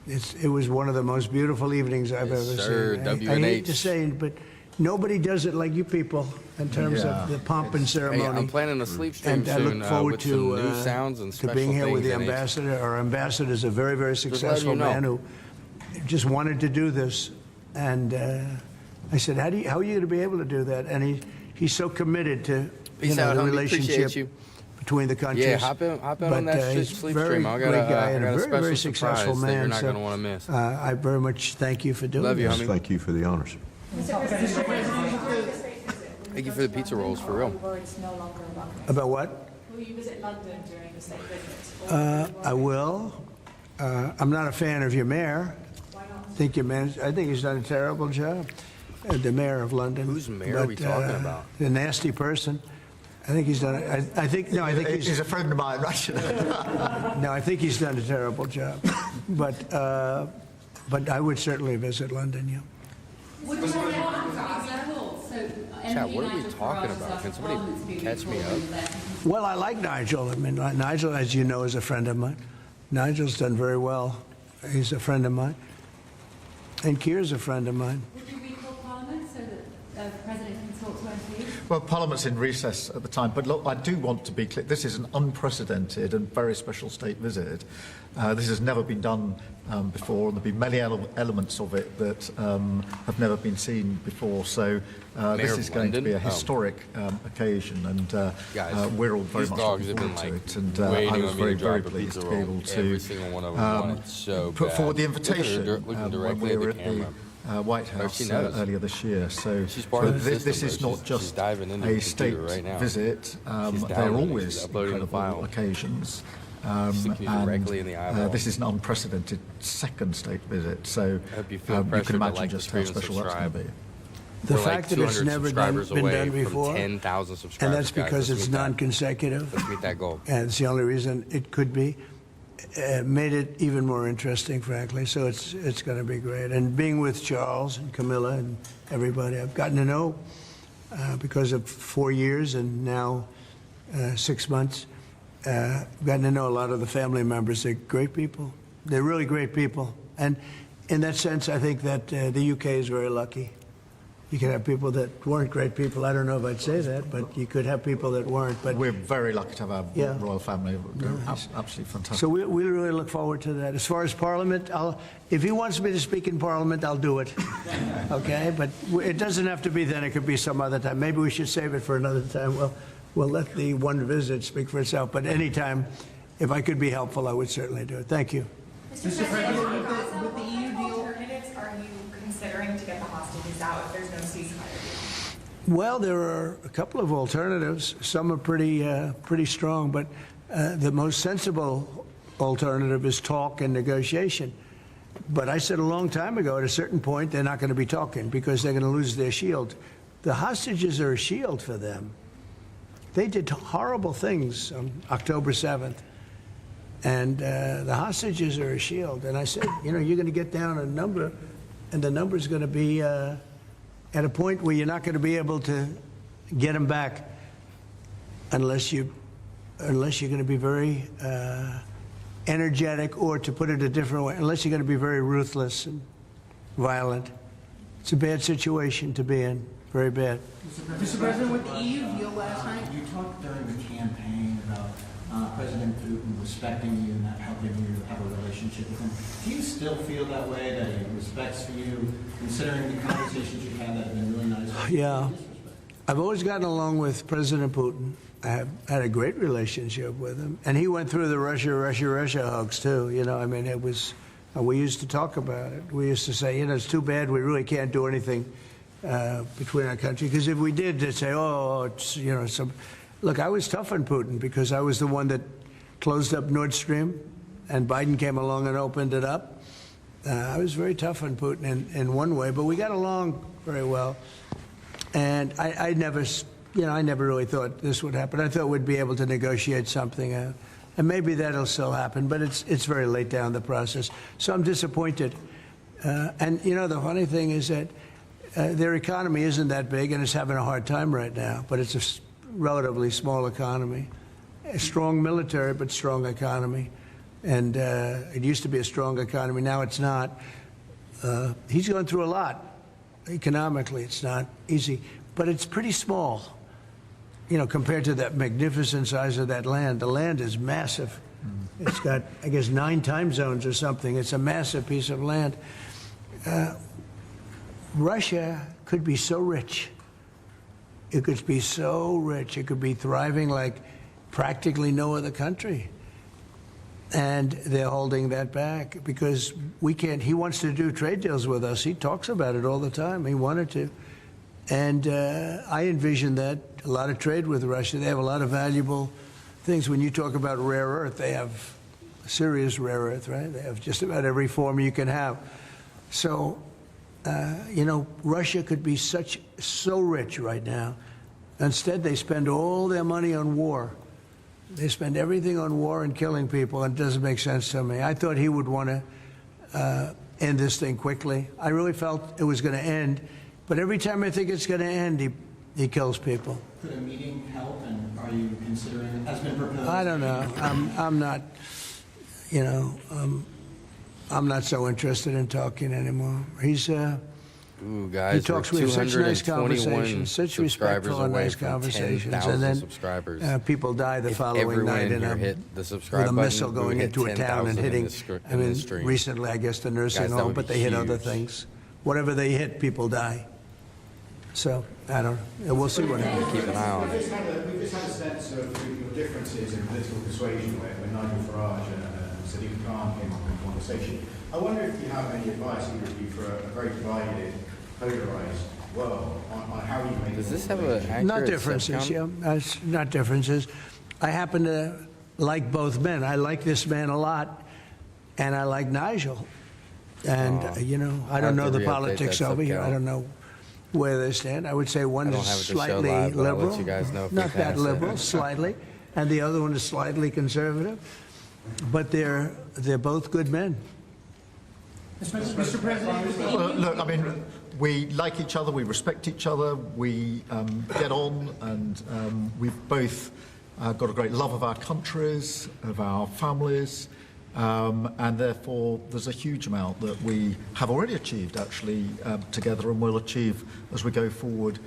It was one of the most beautiful evenings I've ever sir. seen. I WNH. hate to say it, but nobody does it like you people in terms of the pomp and ceremony. Hey, I'm planning a sleep stream And I soon look forward with to some new sounds and to special being here with the things in it. ambassador. Our ambassador is a very, very letting successful you know. man who just wanted to do this. And I said, how are you going to be able to do that? And he's so committed to Peace out, the homie. relationship Appreciate you. between the countries. Yeah, hop in on that he's sleep very stream. I got great guy a and a very, special very surprise successful that man. you're not so, going to want to miss. I very much thank you for doing Love you, this. homie. Thank you for the honors. Thank you for the pizza rolls, for real. About what? Will you visit London during the state visit? I will. I'm not a fan of your mayor. Why not? I think he's done a terrible job. The mayor of London. Whose mayor are we talking about? The nasty person. I think he's done. I think He's a friend of mine, right? No, I think he's done a terrible job. But I would certainly visit London. Yeah. Would you want Gaza? So, Chat, what are we talking about? Can somebody catch me up? Well, I like Nigel. I mean, Nigel, as you know, is a friend of mine. Nigel's done very well. He's a friend of mine. And Keir's a friend of mine. Would you recall Parliament so that the President can talk to MPs? Well, Parliament's in recess at the time, but look, I do want to be clear. This is an unprecedented and very special state visit. This has never been done before, and there'll be many elements of it that have never been seen before. So this is going to be a historic occasion, and Guys, we're all very these much dogs looking have forward been, to it. And I waiting was on me very, to very drop a pleased pizza to be roll. able Every to single one of them want it so put bad. forward the Look at her invitation looking when directly we at were the at camera. the White Oh, House she knows. earlier this year. So She's part of the this system, is though. not She's just diving into a the state computer right now. visit. She's They're downloading, always she's uploading the incredible file. occasions. Sticking you directly in the eyeball. This is an unprecedented second state visit. So I hope you feel you pressured can to imagine like, just how subscribe, and special that's going to be. The We're fact like that it's 200 never subscribers been away done from before, 10,000 subscribers. and that's guys. because Let's it's meet that. non-consecutive. Let's meet that goal. And it's the only reason it could be. Made it even more interesting, frankly. So it's going to be great. And being with Charles and Camilla and everybody, I've gotten to know because of 4 years and now 6 months. Gotten to know a lot of the family members. They're great people. They're really great people. And in that sense, I think that the UK is very lucky. You could have people that weren't great people. I don't know if I'd say that, but you could have people that weren't. But we're very lucky to have our Yeah. royal family. They're absolutely fantastic. so we really look forward to that. As far as Parliament, if he wants me to speak in Parliament, I'll do it. Okay? But it doesn't have to be then. It could be some other time. Maybe we should save it for another time. We'll let the one visit speak for itself. But anytime, if I could be helpful, I would certainly do it. Thank you. Mr. President, with the EU deal, alternatives are you considering to get the hostages out if there's no ceasefire? Well, there are a couple of alternatives. Some are pretty strong, but the most sensible alternative is talk and negotiation. But I said a long time ago, at a certain point, they're not going to be talking because they're going to lose their shield. The hostages are a shield for them. They did horrible things on October 7th. And the hostages are a shield. And I said, you're going to get down a number, and the number's going to be at a point where you're not going to be able to get them back unless you're going to be very energetic, or to put it a different way, unless you're going to be very ruthless and violent. It's a bad situation to be in, very bad. Mr. President, with the EU deal last night, you talked during the campaign about President Putin respecting you and helping you have a relationship with him. Do you still feel that way, that he respects you, considering the conversations you've had that have been really nice? Yeah. I've always gotten along with President Putin. I have had a great relationship with him. And he went through the Russia hoax, too. I mean, it was, we used to talk about it. We used to say, it's too bad we really can't do anything between our country. Because if we did, they'd say, it's, some. Look, I was tough on Putin because I was the one that closed up Nord Stream, and Biden came along and opened it up. I was very tough on Putin in one way, but we got along very well. And I never really thought this would happen. I thought we'd be able to negotiate something out. And maybe that'll still happen, but it's very late down the process. So I'm disappointed. And, the funny thing is that their economy isn't that big, and it's having a hard time right now, but it's a relatively small economy. A strong military, but strong economy. And it used to be a strong economy. Now it's not. He's going through a lot. Economically, it's not easy. But it's pretty small, compared to that magnificent size of that land. The land is massive. It's got, I guess, 9 time zones or something. It's a massive piece of land. Russia could be so rich It could be so rich. It could be thriving like practically no other country. And they're holding that back because we can't. He wants to do trade deals with us. He talks about it all the time. He wanted to. And I envision that a lot of trade with Russia. They have a lot of valuable things. When you talk about rare earth, they have serious rare earth, right? They have just about every form you can have. So, you know, Russia could be so rich right now. Instead, they spend all their money on war. They spend everything on war and killing people, and it doesn't make sense to me. I thought he would want to end this thing quickly. I really felt it was going to end, but every time I think it's going to end, he kills people. Could a meeting help, and are you considering it? Has been proposed? I don't know. I'm not, you know, I'm not so interested in talking anymore. He's Ooh, guys, he talks with such nice conversations, such respectful and nice conversations, and then people die the following night in with a missile going into a town and hitting. I mean, recently, I guess the nursing home, but they hit other things. Whatever they hit, people die. So I don't know. We'll see what happens. Keep an eye on it. We've just had a sense of your differences in political persuasion when Nigel Farage and Sadiq Khan came up in conversation. I wonder if you have any advice, either of you, for a very divided, polarized world on how you make. Does this have an accurate Not differences, yeah. Not differences. I happen to like both men. I like this man a lot, and I like Nigel. And, you know, I don't know the politics over here. I don't know where they stand. I would say one is slightly liberal, not that liberal, slightly, and the other one is slightly conservative. But they're both good men. Mr. President. Look, I mean, we like each other, we respect each other, we get on, and we've both got a great love of our countries, of our families, and therefore there's a huge amount that we have already achieved, actually, together, and will achieve as we go forward,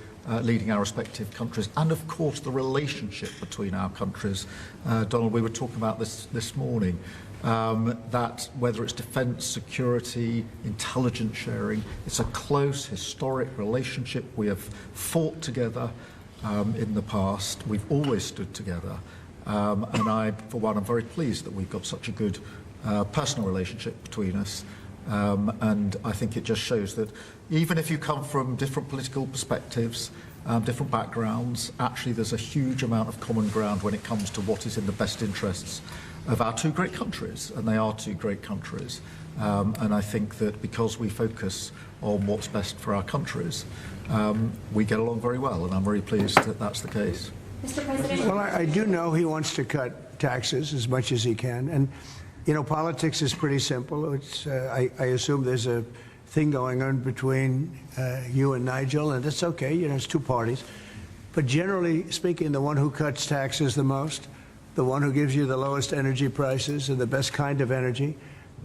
leading our respective countries. And, of course, the relationship between our countries. Donald, we were talking about this morning. That whether it's defence, security, intelligence sharing, it's a close, historic relationship. We have fought together in the past. We've always stood together. And I, for one, am very pleased that we've got such a good personal relationship between us. And I think it just shows that even if you come from different political perspectives, different backgrounds, actually there's a huge amount of common ground when it comes to what is in the best interests of our two great countries, and they are two great countries. And I think that because we focus on what's best for our countries, we get along very well, and I'm very pleased that that's the case. Mr. President. Well, I do know he wants to cut taxes as much as he can, and you know, politics is pretty simple. It's I assume there's a thing going on between you and Nigel, and it's okay. You know, it's two parties, but generally speaking, the one who cuts taxes the most, the one who gives you the lowest energy prices and the best kind of energy,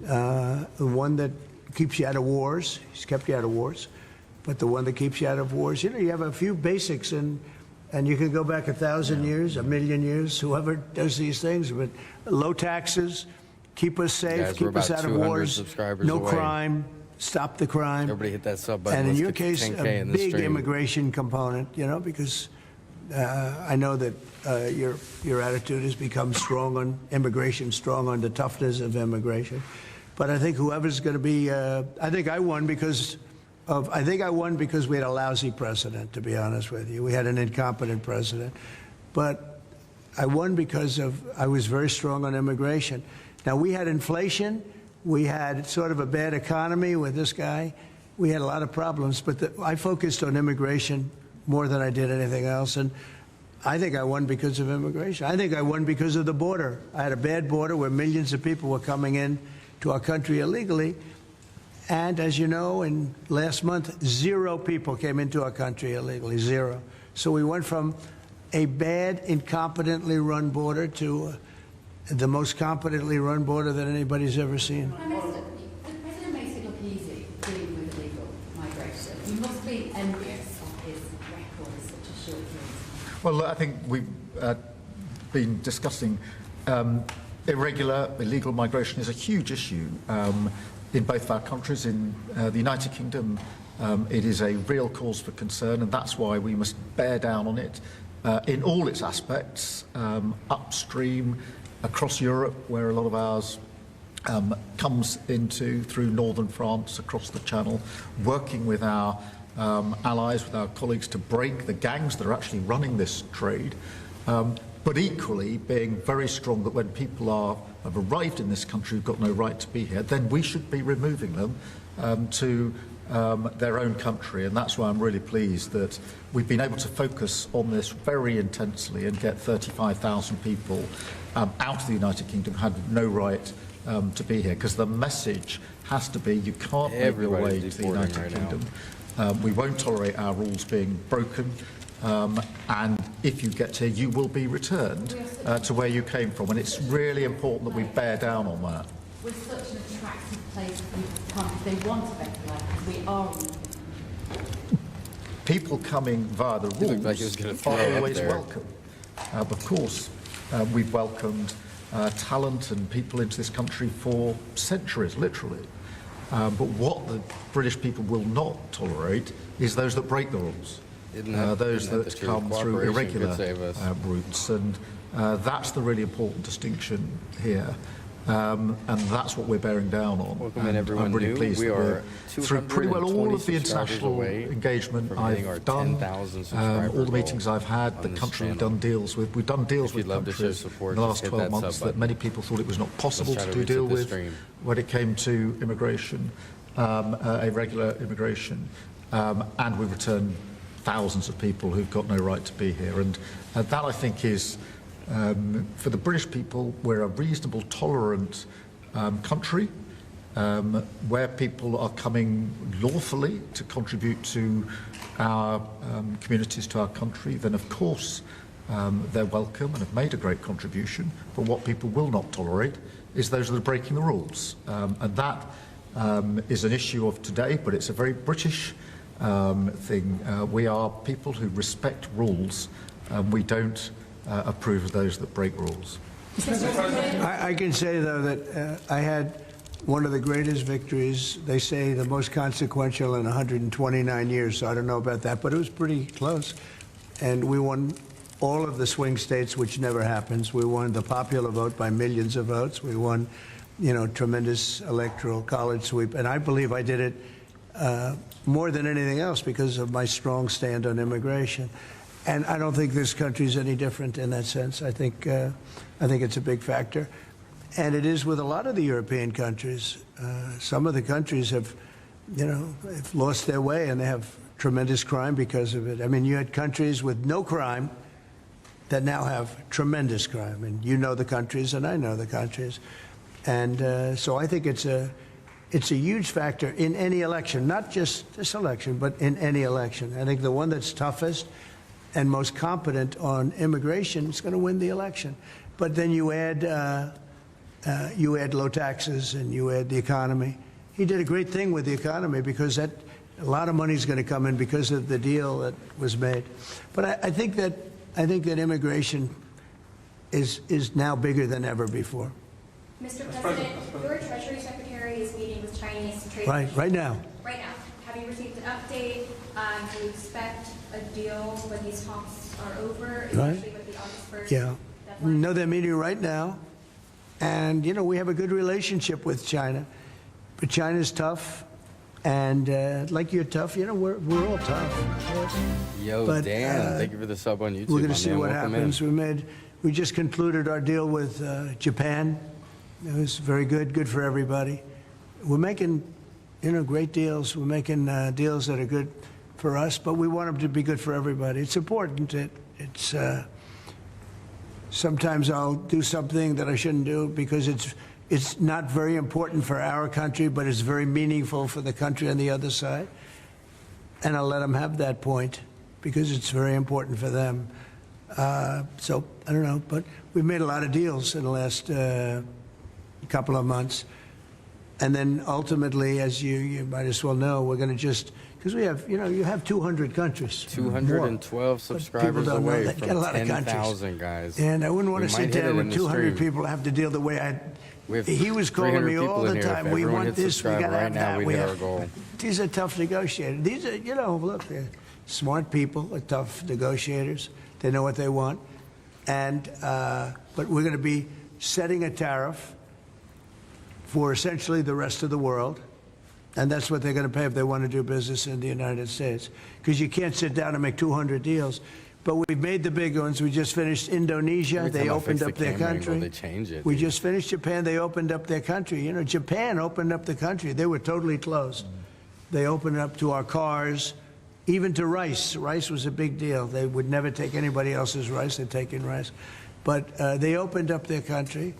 the one that keeps you out of wars. He's kept you out of wars, but the one that keeps you out of wars. You know, you have a few basics, and you can go back 1,000 years, 1,000,000 years, whoever does these things, but low taxes, keep us safe, keep us out of wars, no crime, stop the crime. Everybody hit that sub button. And in Let's your get to case, 10K a in this big stream. immigration component, you know, because I know that your attitude has become strong on immigration, strong on the toughness of immigration. But I think whoever's going to be, I think I won because we had a lousy president, to be honest with you. We had an incompetent president. But I won because I was very strong on immigration. Now, we had inflation. We had sort of a bad economy with this guy. We had a lot of problems. But I focused on immigration more than I did anything else. And I think I won because of immigration. I think I won because of the border. I had a bad border where millions of people were coming in to our country illegally. And as you know, in last month, 0 people came into our country illegally, 0. So we went from a bad, incompetently run border to the most competently run border that anybody's ever seen. Prime Minister, the President makes it look easy dealing with illegal migration. You must be envious of his record in such a short period. Well, I think we've been discussing irregular, illegal migration is a huge issue in both of our countries. In the United Kingdom, It is a real cause for concern, and that's why we must bear down on it in all its aspects, upstream, across Europe, where a lot of ours comes into through northern France, across the Channel, working with our allies, with our colleagues to break the gangs that are actually running this trade, but equally being very strong that when people have arrived in this country who've got no right to be here, then we should be removing them to their own country. And that's why I'm really pleased that we've been able to focus on this very intensely and get 35,000 people out of the United Kingdom who had no right to be here, because the message has to be you can't make your way to the United Kingdom. We won't tolerate our rules being broken, and if you get here, you will be returned to where you came from. And it's really important that we bear down on that. We're such an attractive place for people to come if they want a better life, because we are. People coming via the rules are always welcome. Of course, we've welcomed talent and people into this country for centuries, literally. But what the British people will not tolerate is those that break the rules, those that come through irregular routes. And that's the really important distinction here. And that's what we're bearing down on. Welcome in, everyone. I'm really pleased we that are through pretty well all of the international engagement I've done, all the meetings I've had, the country we've done deals with. We've done deals with countries in the last 12 months that many people thought it was not possible to do deal with when it came to immigration, irregular immigration, and we returned thousands of people who've got no right to be here. And that, I think, is for the British people, we're a reasonable, tolerant country where people are coming lawfully to contribute to our communities, to our country. Then, of course, they're welcome and have made a great contribution. But what people will not tolerate is those that are breaking the rules. And that is an issue of today, but it's a very British thing. We are people who respect rules. We don't approve of those that break rules. I can say, though, that I had one of the greatest victories, they say the most consequential in 129 years, so I don't know about that, but it was pretty close. And we won all of the swing states, which never happens. We won the popular vote by millions of votes. We won, tremendous electoral college sweep. And I believe I did it more than anything else because of my strong stand on immigration. And I don't think this country is any different in that sense. I think it's a big factor. And it is with a lot of the European countries. Some of the countries have lost their way, and they have tremendous crime because of it. I mean, you had countries with no crime that now have tremendous crime. And you know the countries, and I know the countries. And so I think it's a huge factor in any election, not just this election, but in any election. I think the one that's toughest and most competent on immigration is going to win the election. But then you add low taxes and you add the economy. He did a great thing with the economy because a lot of money is going to come in because of the deal that was made. But I think that immigration is now bigger than ever before. Mr. President, your Treasury Secretary is meeting with Chinese trade. Right now. Right now. Have you received an update? Do you expect a deal when these talks are over, especially with the August 1st deadline? No, they're meeting right now. And, we have a good relationship with China. But China's tough. And like you're tough, we're all tough. Yo, but, Dan, thank you for the sub on YouTube. We're going to see what happens. We just concluded our deal with Japan. It was very good for everybody. We're making, great deals. We're making deals that are good for us, but we want them to be good for everybody. It's important. It's sometimes I'll do something that I shouldn't do because it's not very important for our country, but it's very meaningful for the country on the other side. And I'll let them have that point because it's very important for them. So I don't know, but we've made a lot of deals in the last couple of months. And then ultimately, as you might as well know, we're going to because we have, you have 200 countries. 212 subscribers away from 10,000 guys. And I wouldn't want to sit down with 200 people and have to deal the way We have he was calling 300 me all people in the here. time. If We everyone want hit this. We subscribe got to right have now, that. we hit our goal. These are tough negotiators. These are, look, they're smart people, are tough negotiators. They know what they want. And but we're going to be setting a tariff for essentially the rest of the world. And that's what they're going to pay if they want to do business in the United States. Because you can't sit down and make 200 deals. But we've made the big ones. We just finished Indonesia. Every They time I opened fix up the their camera angle, country. they change it. We just finished Japan. They opened up their country. You know, Japan opened up the country. They were totally closed. They opened up to our cars, even to rice. Rice was a big deal. They would never take anybody else's rice. They'd take in rice. But they opened up their country.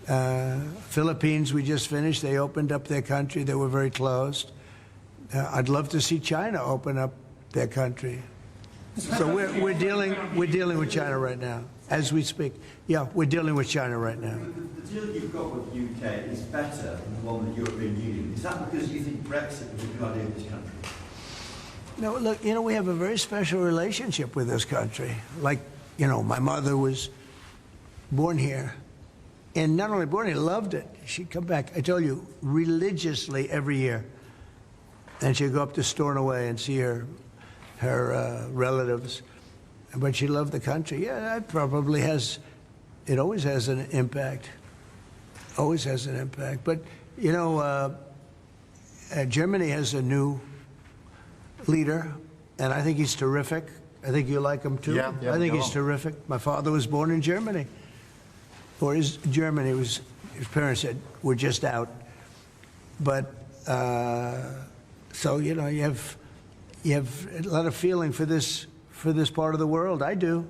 Philippines, we just finished. They opened up their country. They were very closed. I'd love to see China open up their country. So we're dealing with China right now as we speak. Yeah, we're dealing with China right now. The deal you've got with the UK is better than the one with the European Union. Is that because you think Brexit was a good idea in this country? No, look, we have a very special relationship with this country. Like, my mother was born here. And not only born here, loved it. She'd come back, I told you, religiously every year. And she'd go up to Stornoway and see her relatives. But she loved the country. Yeah, that probably it always has an impact. Always has an impact. But, Germany has a new leader, and I think he's terrific. I think you like him too. Yeah, I think he's terrific. My father was born in Germany. Or his parents said, we're just out. But, so, you have a lot of feeling for this part of the world. I do.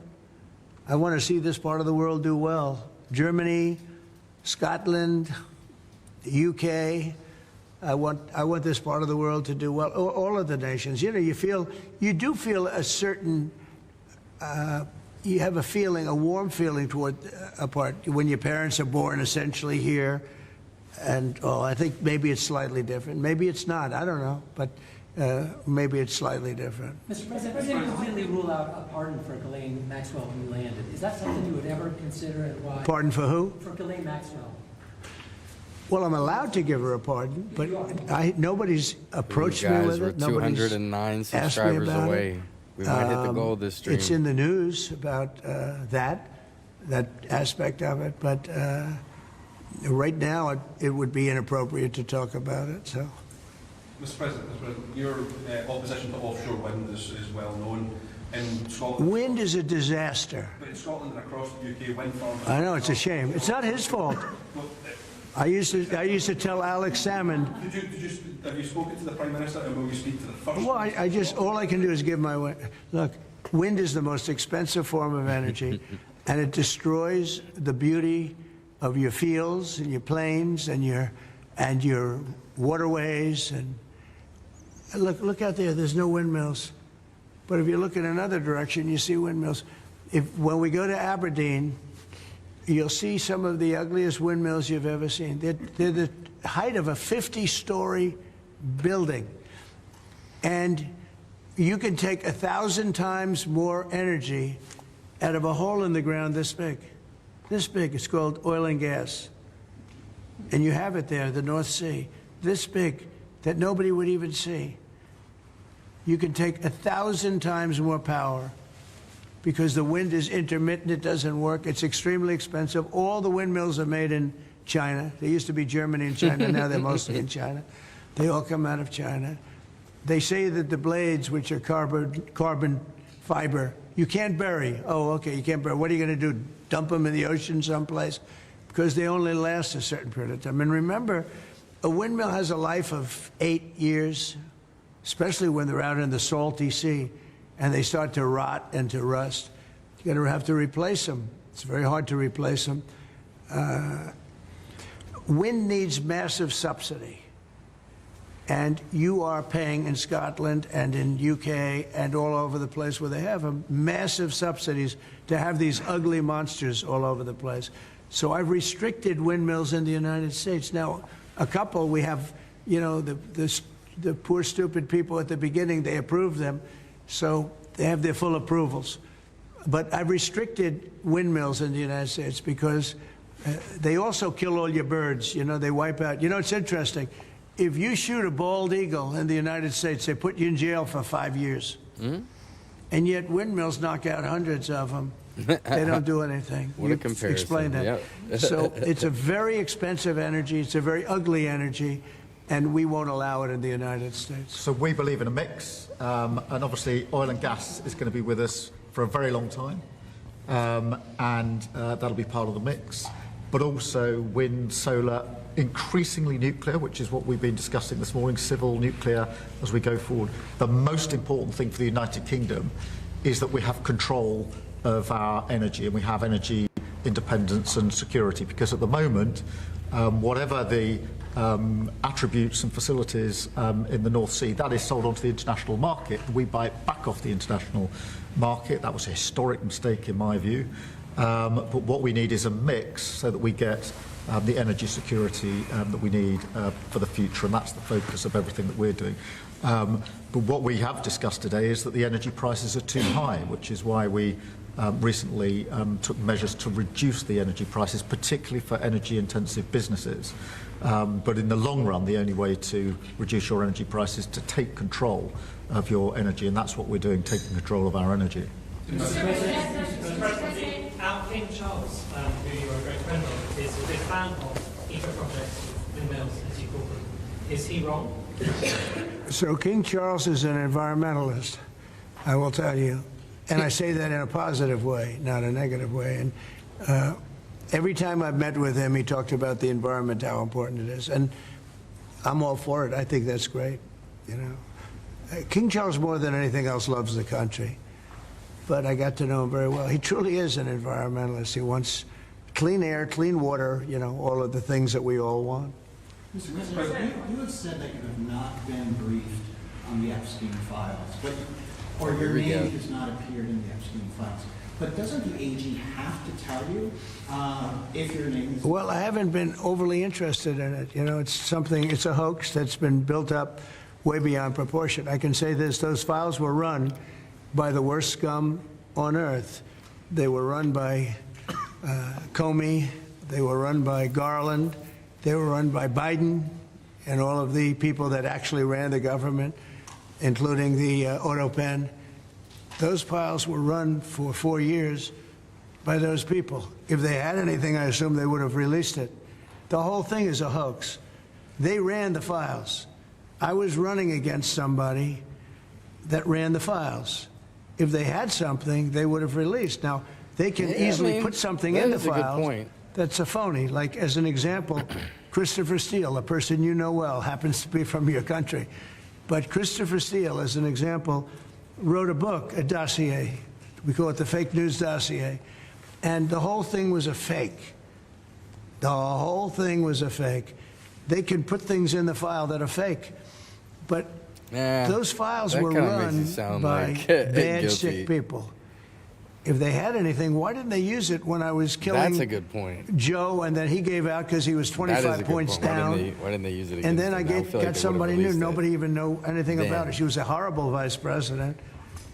I want to see this part of the world do well. Germany, Scotland, the UK. I want this part of the world to do well. All of the nations. You do feel a certain. You have a warm feeling toward a part when your parents are born essentially here, and I think maybe it's slightly different. Maybe it's not. I don't know, but maybe it's slightly different. Mr. President, President completely rule out a pardon for Ghislaine Maxwell who landed. Is that something you would ever consider, and why? Pardon for who? For Ghislaine Maxwell. Well, I'm allowed to give her a pardon, but nobody's approached me with it. Nobody's 209 subscribers away. We might hit the goal this stream. It's in the news about that aspect of it, but right now it would be inappropriate to talk about it. So, Mr. President, your opposition to offshore wind is well known in Scotland. Wind is a disaster. But in Scotland and across the UK, wind farms. I know, it's a shame. It's not his fault. I used to tell Alex Salmond. Have you spoken to the Prime Minister, and will you speak to the first? Well, all I can do is give my look. Wind is the most expensive form of energy, and it destroys the beauty of your fields and your plains and your waterways. And look out there. There's no windmills, but if you look in another direction, you see windmills. When we go to Aberdeen, you'll see some of the ugliest windmills you've ever seen. They're the height of a 50-story building. And you can take 1,000 times more energy out of a hole in the ground this big. This big. It's called oil and gas. And you have it there, the North Sea. This big, that nobody would even see. You can take 1,000 times more power because the wind is intermittent, it doesn't work, it's extremely expensive. All the windmills are made in China. They used to be Germany and China, now they're mostly in China. They all come out of China. They say that the blades, which are carbon fiber, you can't bury. Oh, okay, you can't bury. What are you going to do, dump them in the ocean someplace? Because they only last a certain period of time. And remember, a windmill has a life of 8 years, especially when they're out in the salty sea. And they start to rot and to rust. You're going to have to replace them. It's very hard to replace them. Wind needs massive subsidy. And you are paying in Scotland and in UK and all over the place where they have them, massive subsidies to have these ugly monsters all over the place. So I've restricted windmills in the United States. Now, a couple, we have, the poor, stupid people at the beginning, they approved them. So they have their full approvals. But I've restricted windmills in the United States because They also kill all your birds. You know, they wipe out. You know, it's interesting. If you shoot a bald eagle in the United States, they put you in jail for 5 years. And yet windmills knock out hundreds of them. They don't do anything. What a comparison. Explain that. Yep. So it's a very expensive energy. It's a very ugly energy. And we won't allow it in the United States. So we believe in a mix. And obviously, oil and gas is going to be with us for a very long time. And that'll be part of the mix. But also wind, solar, increasingly nuclear, which is what we've been discussing this morning, civil nuclear as we go forward. The most important thing for the United Kingdom is that we have control of our energy and we have energy independence and security, because at the moment, whatever the attributes and facilities in the North Sea, that is sold onto the international market. We buy it back off the international market. That was a historic mistake in my view. But what we need is a mix so that we get the energy security that we need for the future, and that's the focus of everything that we're doing. But what we have discussed today is that the energy prices are too high, which is why we recently took measures to reduce the energy prices, particularly for energy-intensive businesses. But in the long run, the only way to reduce your energy prices is to take control of your energy, and that's what we're doing, taking control of our energy. Our King Charles, who you are a great friend of, is a big fan of eco projects, windmills, as you call them. Is he wrong? So King Charles is an environmentalist, I will tell you. And I say that in a positive way, not a negative way. And every time I've met with him, he talked about the environment, how important it is. And I'm all for it. I think that's great, you know. King Charles, more than anything else, loves the country. But I got to know him very well. He truly is an environmentalist. He wants clean air, clean water, you know, all of the things that we all want. Mr. President, you have said that you have not been briefed on the Epstein files, or your name has not appeared in the Epstein files. But doesn't the AG have to tell you if your name is... Well, I haven't been overly interested in it. You know, it's a hoax that's been built up way beyond proportion. I can say this, those files were run by the worst scum on earth. They were run by Comey, they were run by Garland, they were run by Biden and all of the people that actually ran the government, including the auto pen. Those files were run for 4 years by those people. If they had anything, I assume they would have released it. The whole thing is a hoax. They ran the files. I was running against somebody that ran the files. If they had something, they would have released. Now, they can easily put something in the files that's a phony. Like, as an example, Christopher Steele, a person you know well, happens to be from your country. But Christopher Steele, as an example, wrote a book, a dossier. We call it the fake news dossier. And the whole thing was a fake. The whole thing was a fake. They can put things in the file that are fake. But those files were run by bad, sick people. If they had anything, why didn't they use it when I was killing That's a good point. Joe, and then he gave out because he was 25 points down? Why didn't they use it against And then him? I got somebody new. Nobody even knew anything Damn. about it. She was a horrible vice president.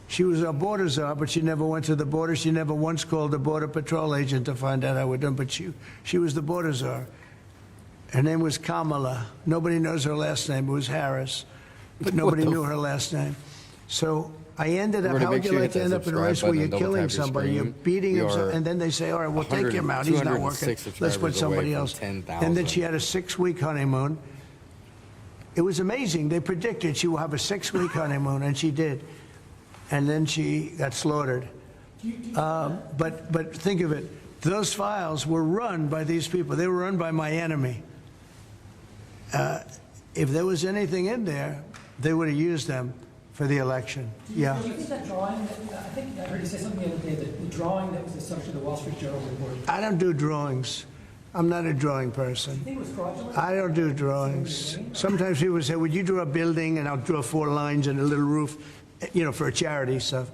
She was a border czar, but she never went to the border. She never once called a border patrol agent to find out how we're doing, but she was the border czar. Her name was Kamala. Nobody knows her last name. It was Harris, but nobody knew her last name. So I ended up, how would you like to end up in a race where you're killing somebody, you're beating him, and then they say, all right, we'll take him out, he's not working, let's put somebody else. And then she had a 6-week honeymoon. It was amazing. They predicted she will have a 6-week honeymoon, and she did. And then she got slaughtered. But think of it. Those files were run by these people. They were run by my enemy. If there was anything in there, they would have used them for the election. Yeah. Do you think that drawing, I think I heard you say something the other day, that the drawing that was the subject of the Wall Street Journal report. I don't do drawings. I'm not a drawing person. Do you think it was fraudulent? I don't do drawings. Sometimes people say, would you draw a building? And I'll draw 4 lines and a little roof, you know, for a charity stuff.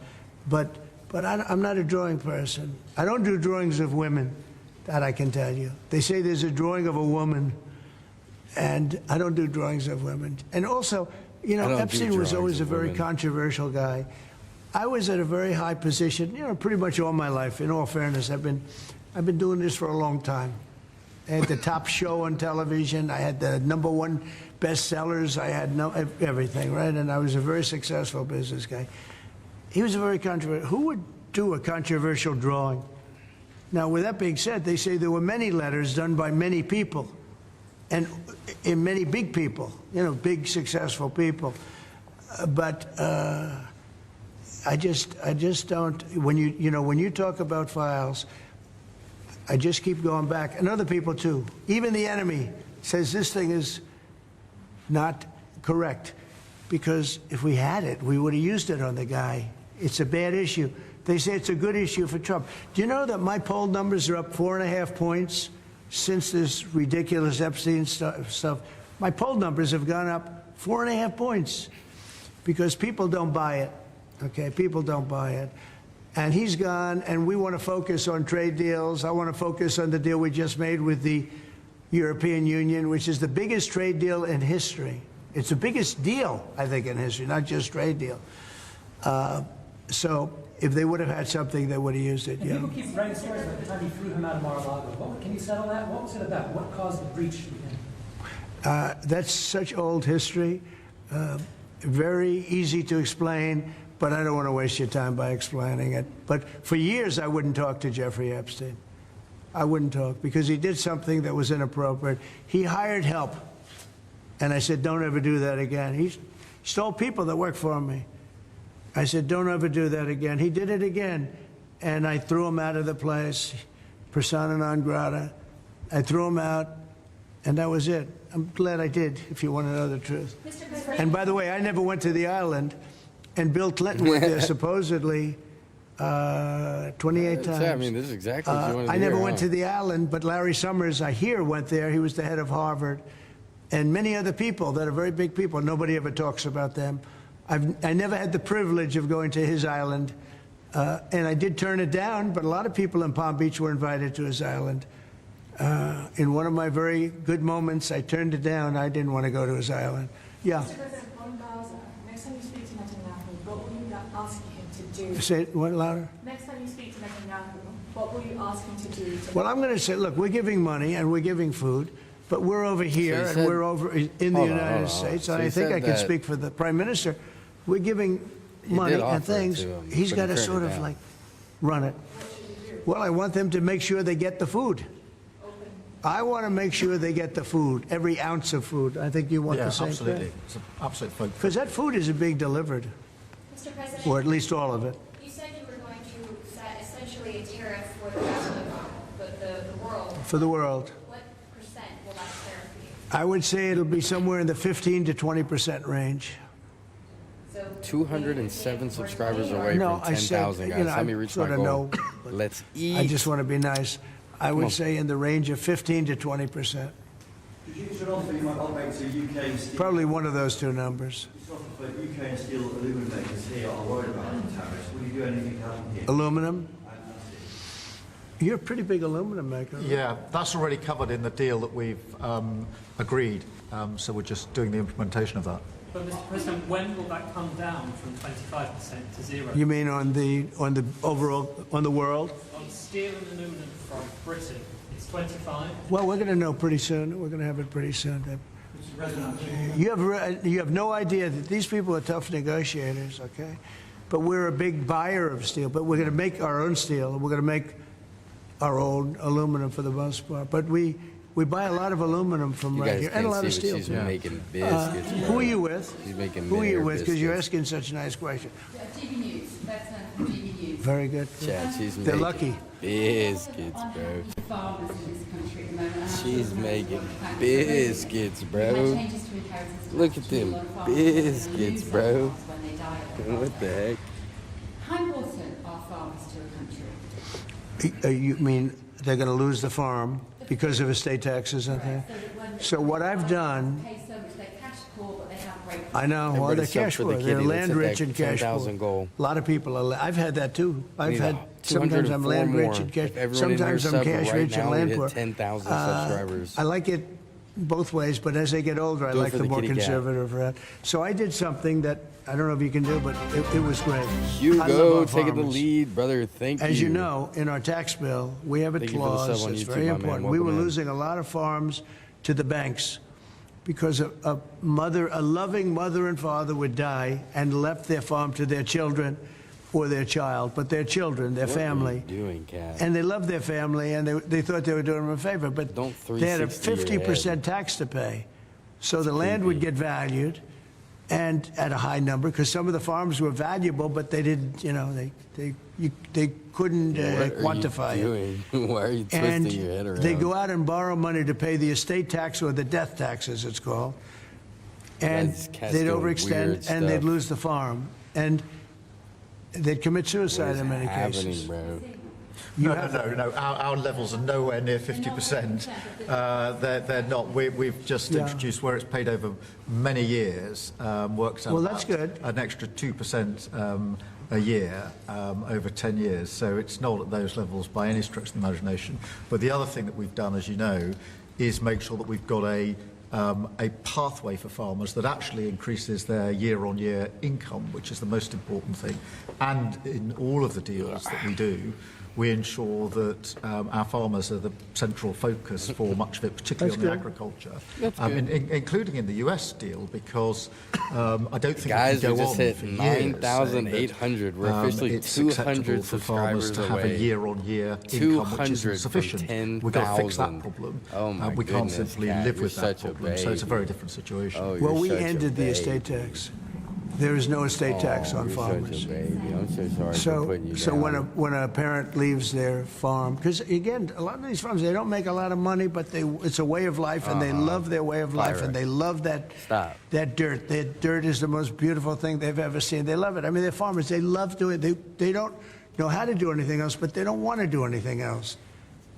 But I'm not a drawing person. I don't do drawings of women, that I can tell you. They say there's a drawing of a woman, and I don't do drawings of women. And also, you know, Epstein was always a very controversial guy. I was at a very high position, you know, pretty much all my life. In all fairness, I've been doing this for a long time. I had the top show on television. I had the #1 bestsellers. I had everything, right? And I was a very successful business guy. He was a very controversial. Who would do a controversial drawing? Now, with that being said, they say there were many letters done by many people, and many big people, big successful people. But I just don't. When you talk about files, I just keep going back, and other people too. Even the enemy says this thing is not correct, because if we had it, we would have used it on the guy. It's a bad issue. They say it's a good issue for Trump. Do you know that my poll numbers are up 4.5 points since this ridiculous Epstein stuff? My poll numbers have gone up 4.5 points because people don't buy it. Okay, people don't buy it. And he's gone, and we want to focus on trade deals. I want to focus on the deal we just made with the European Union, which is the biggest trade deal in history. It's the biggest deal, I think, in history, not just trade deal. So if they would have had something, they would have used it. And people keep writing stories about the time he threw him out of Mar-a-Lago. Can you settle that? What was it about? What caused the breach with him? That's such old history. Very easy to explain, but I don't want to waste your time by explaining it. But for years, I wouldn't talk to Jeffrey Epstein. I wouldn't talk because he did something that was inappropriate. He hired help. And I said, don't ever do that again. He stole people that worked for me. I said, don't ever do that again. He did it again. And I threw him out of the place, persona non grata. I threw him out, and that was it. I'm glad I did, if you want to know the truth. And by the way, I never went to the island, and Bill Clinton went there supposedly 28 times. Yeah, I mean, this is exactly what you wanted to I never hear, went to the island, but Larry Summers, I hear, went there. He was the head of Harvard. And many other people that are very big people. Nobody ever talks about them. I never had the privilege of going to his island. And I did turn it down, but a lot of people in Palm Beach were invited to his island. In one of my very good moments, I turned it down. I didn't want to go to his island. Yeah. Mr. President, on Gaza, next time you speak to Netanyahu, what will you ask him to do? Say it louder. Next time you speak to Netanyahu, what will you ask him to do? Well, I'm going to say, look, we're giving money and we're giving food, but we're over here and we're over in the United States. And I think I can speak for the Prime Minister. We're giving money and things. He's got to sort of like run it. Well, I want them to make sure they get the food. I want to make sure they get the food, every ounce of food. I think you want the same thing. Absolutely. It's an absolute food. Because that food isn't being delivered, Mr. President, or at least all of it. you said you were going to set essentially a tariff for the rest of the world. For the world. What percent will that tariff be? I would say it'll be somewhere in the 15 to 20% range. 207 subscribers away from 10,000, guys. Let me reach my goal. Let's eat. I just want to be nice. I would say in the range of 15 to 20%. Probably one of those two numbers. UK and steel aluminum makers here are worried about the tariffs. Will you do anything to help them here? Aluminum? You're a pretty big aluminum maker. Yeah, that's already covered in the deal that we've agreed. So we're just doing the implementation of that. But Mr. President, when will that come down from 25% to 0? You mean on the overall, on the world? On steel and aluminum from Britain, it's 25. Well, we're going to know pretty soon. We're going to have it pretty soon. You have no idea that these people are tough negotiators, okay? But we're a big buyer of steel. But we're going to make our own steel. We're going to make our own aluminum for the most part. But we buy a lot of aluminum from right here and a lot of steel. She's making biscuits. Who are you with? She's making Who are you with? Because biscuits. you're asking such a nice question. TV News. That's from TV News. Very good. Chad, They're lucky. Biscuits, bro. Farmers in this country at the moment. She's making biscuits, bro. Look at them biscuits, bro. What the heck? How important are farmers to a country? You mean they're going to lose the farm because of estate taxes and things? So what I've done, I know, well, they're cash poor. They're land rich and cash poor. A lot of people are. I've had that too. I've had sometimes I'm land rich and cash. Sometimes I'm cash rich and land poor. 10,000 subscribers. I like it both ways, but as they get older, I Do it like for the the more kitty cat. conservative route. So I did something that I don't know if you can do, but it was great. I love Hugo our taking the farmers. lead, brother. Thank you. As you know, in our tax bill, we have a Thank you for the clause sub on that's YouTube, very my man. important. We were Welcome in. losing a lot of farms to the banks because a loving mother and father would die and left their farm to their children or their child, but their children, their family. What are you doing, Cat? And they loved their family, and they thought they were doing them a favor, but Don't they had a 360 your 50% tax to pay. So the land would get valued, and at a high number, because some of the farms were valuable, but they didn't, they couldn't quantify it. Why are you twisting And your head around? they go out and borrow money to pay the estate tax or the death tax, as it's called, and Cat's they'd doing weird overextend and they'd stuff. lose the farm, and they'd commit suicide in many cases. Bro? No. Our levels are nowhere near 50%. They're not. We've just introduced where it's paid over many years. Works out Well, that's about good. an extra 2% a year over 10 years. So it's not at those levels by any stretch of the imagination. But the other thing that we've done, as you know, is make sure that we've got a pathway for farmers that actually increases their year-on-year income, which is the most important thing. And in all of the deals that we do, we ensure that our farmers are the central focus for much of it, particularly That's on the good. agriculture, including in the US deal, because I don't think Guys, it can we go just on hit for years 9,800. We're officially it's 200 acceptable for farmers subscribers to have away. a year-on-year income which 200 isn't from sufficient. We've got to fix that 10,000. problem. Oh my we can't goodness, simply Cat, live you're with that such a problem. So it's a baby. very different situation. Oh, Well, you're we such a ended the baby. estate tax. There is no estate tax on You're farmers. such a baby. I'm so sorry for putting you So down. when a parent leaves their farm, because again, a lot of these farms, they don't make a lot of money, but it's a way of life, and they love their way of life, Pyrex. and they love that dirt. That dirt is the most beautiful thing they've ever seen. They love it. I mean, they're farmers. They love doing it. They don't know how to do anything else, but they don't want to do anything else.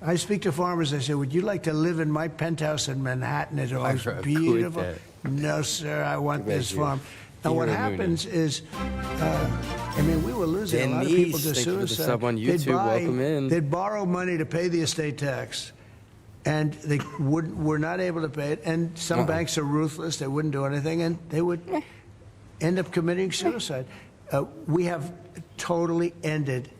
I speak to farmers. I say, "Would you like to live in my penthouse in Manhattan? It's the most quit beautiful." that. No, sir. I want Thank this you. farm. Now, what Peter Mooney. happens is, I mean, we were losing a lot of Denise, people to thank you for the suicide. sub on YouTube. Welcome in. They'd borrow money to pay the estate tax, and they were not able to pay it. And some banks are ruthless; they wouldn't do anything, and they would end up committing suicide. We have totally ended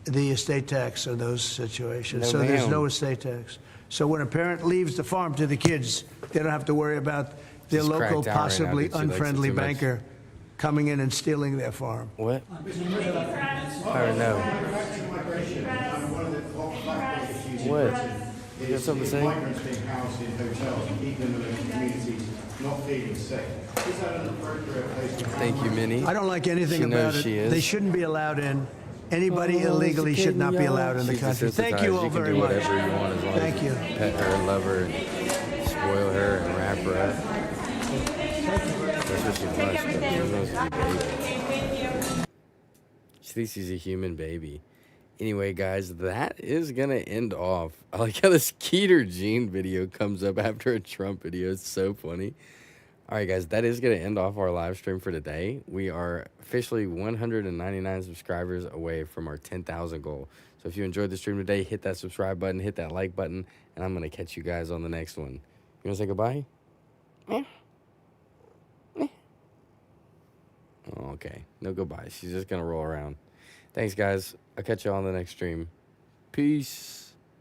the estate tax in those situations. No, So there's ma'am. no estate tax. So when a parent leaves the farm to the kids, they don't have to worry about their Just local, cracked out right now, possibly dude. She likes it unfriendly too much. banker coming in and stealing their farm. What? I don't know. What? You got something to say? Migrants being housed in hotels and keeping them in communities not feeling safe. Is that an appropriate place to Thank you, Minnie. I don't like anything She about knows it. she is. They shouldn't be allowed in. Anybody Oh, illegally it's a should not be kitten, allowed in the She's country. Thank desensitized. you all can very do much. whatever you want as long Thank as you. pet her, love her, and spoil her, and wrap her up. That's what she wants. But she wants to be baby. She thinks she's a human baby. Anyway, guys, that is going to end off. I like how this Keter Gene video comes up after a Trump video. It's so funny. All right, guys, that is going to end off our live stream for today. We are officially 199 subscribers away from our 10,000 goal. So if you enjoyed the stream today, hit that subscribe button, hit that like button, and I'm going to catch you guys on the next one. You want to say goodbye? Oh, okay. No goodbye. She's just going to roll around. Thanks, guys. I'll catch you on the next stream. Peace.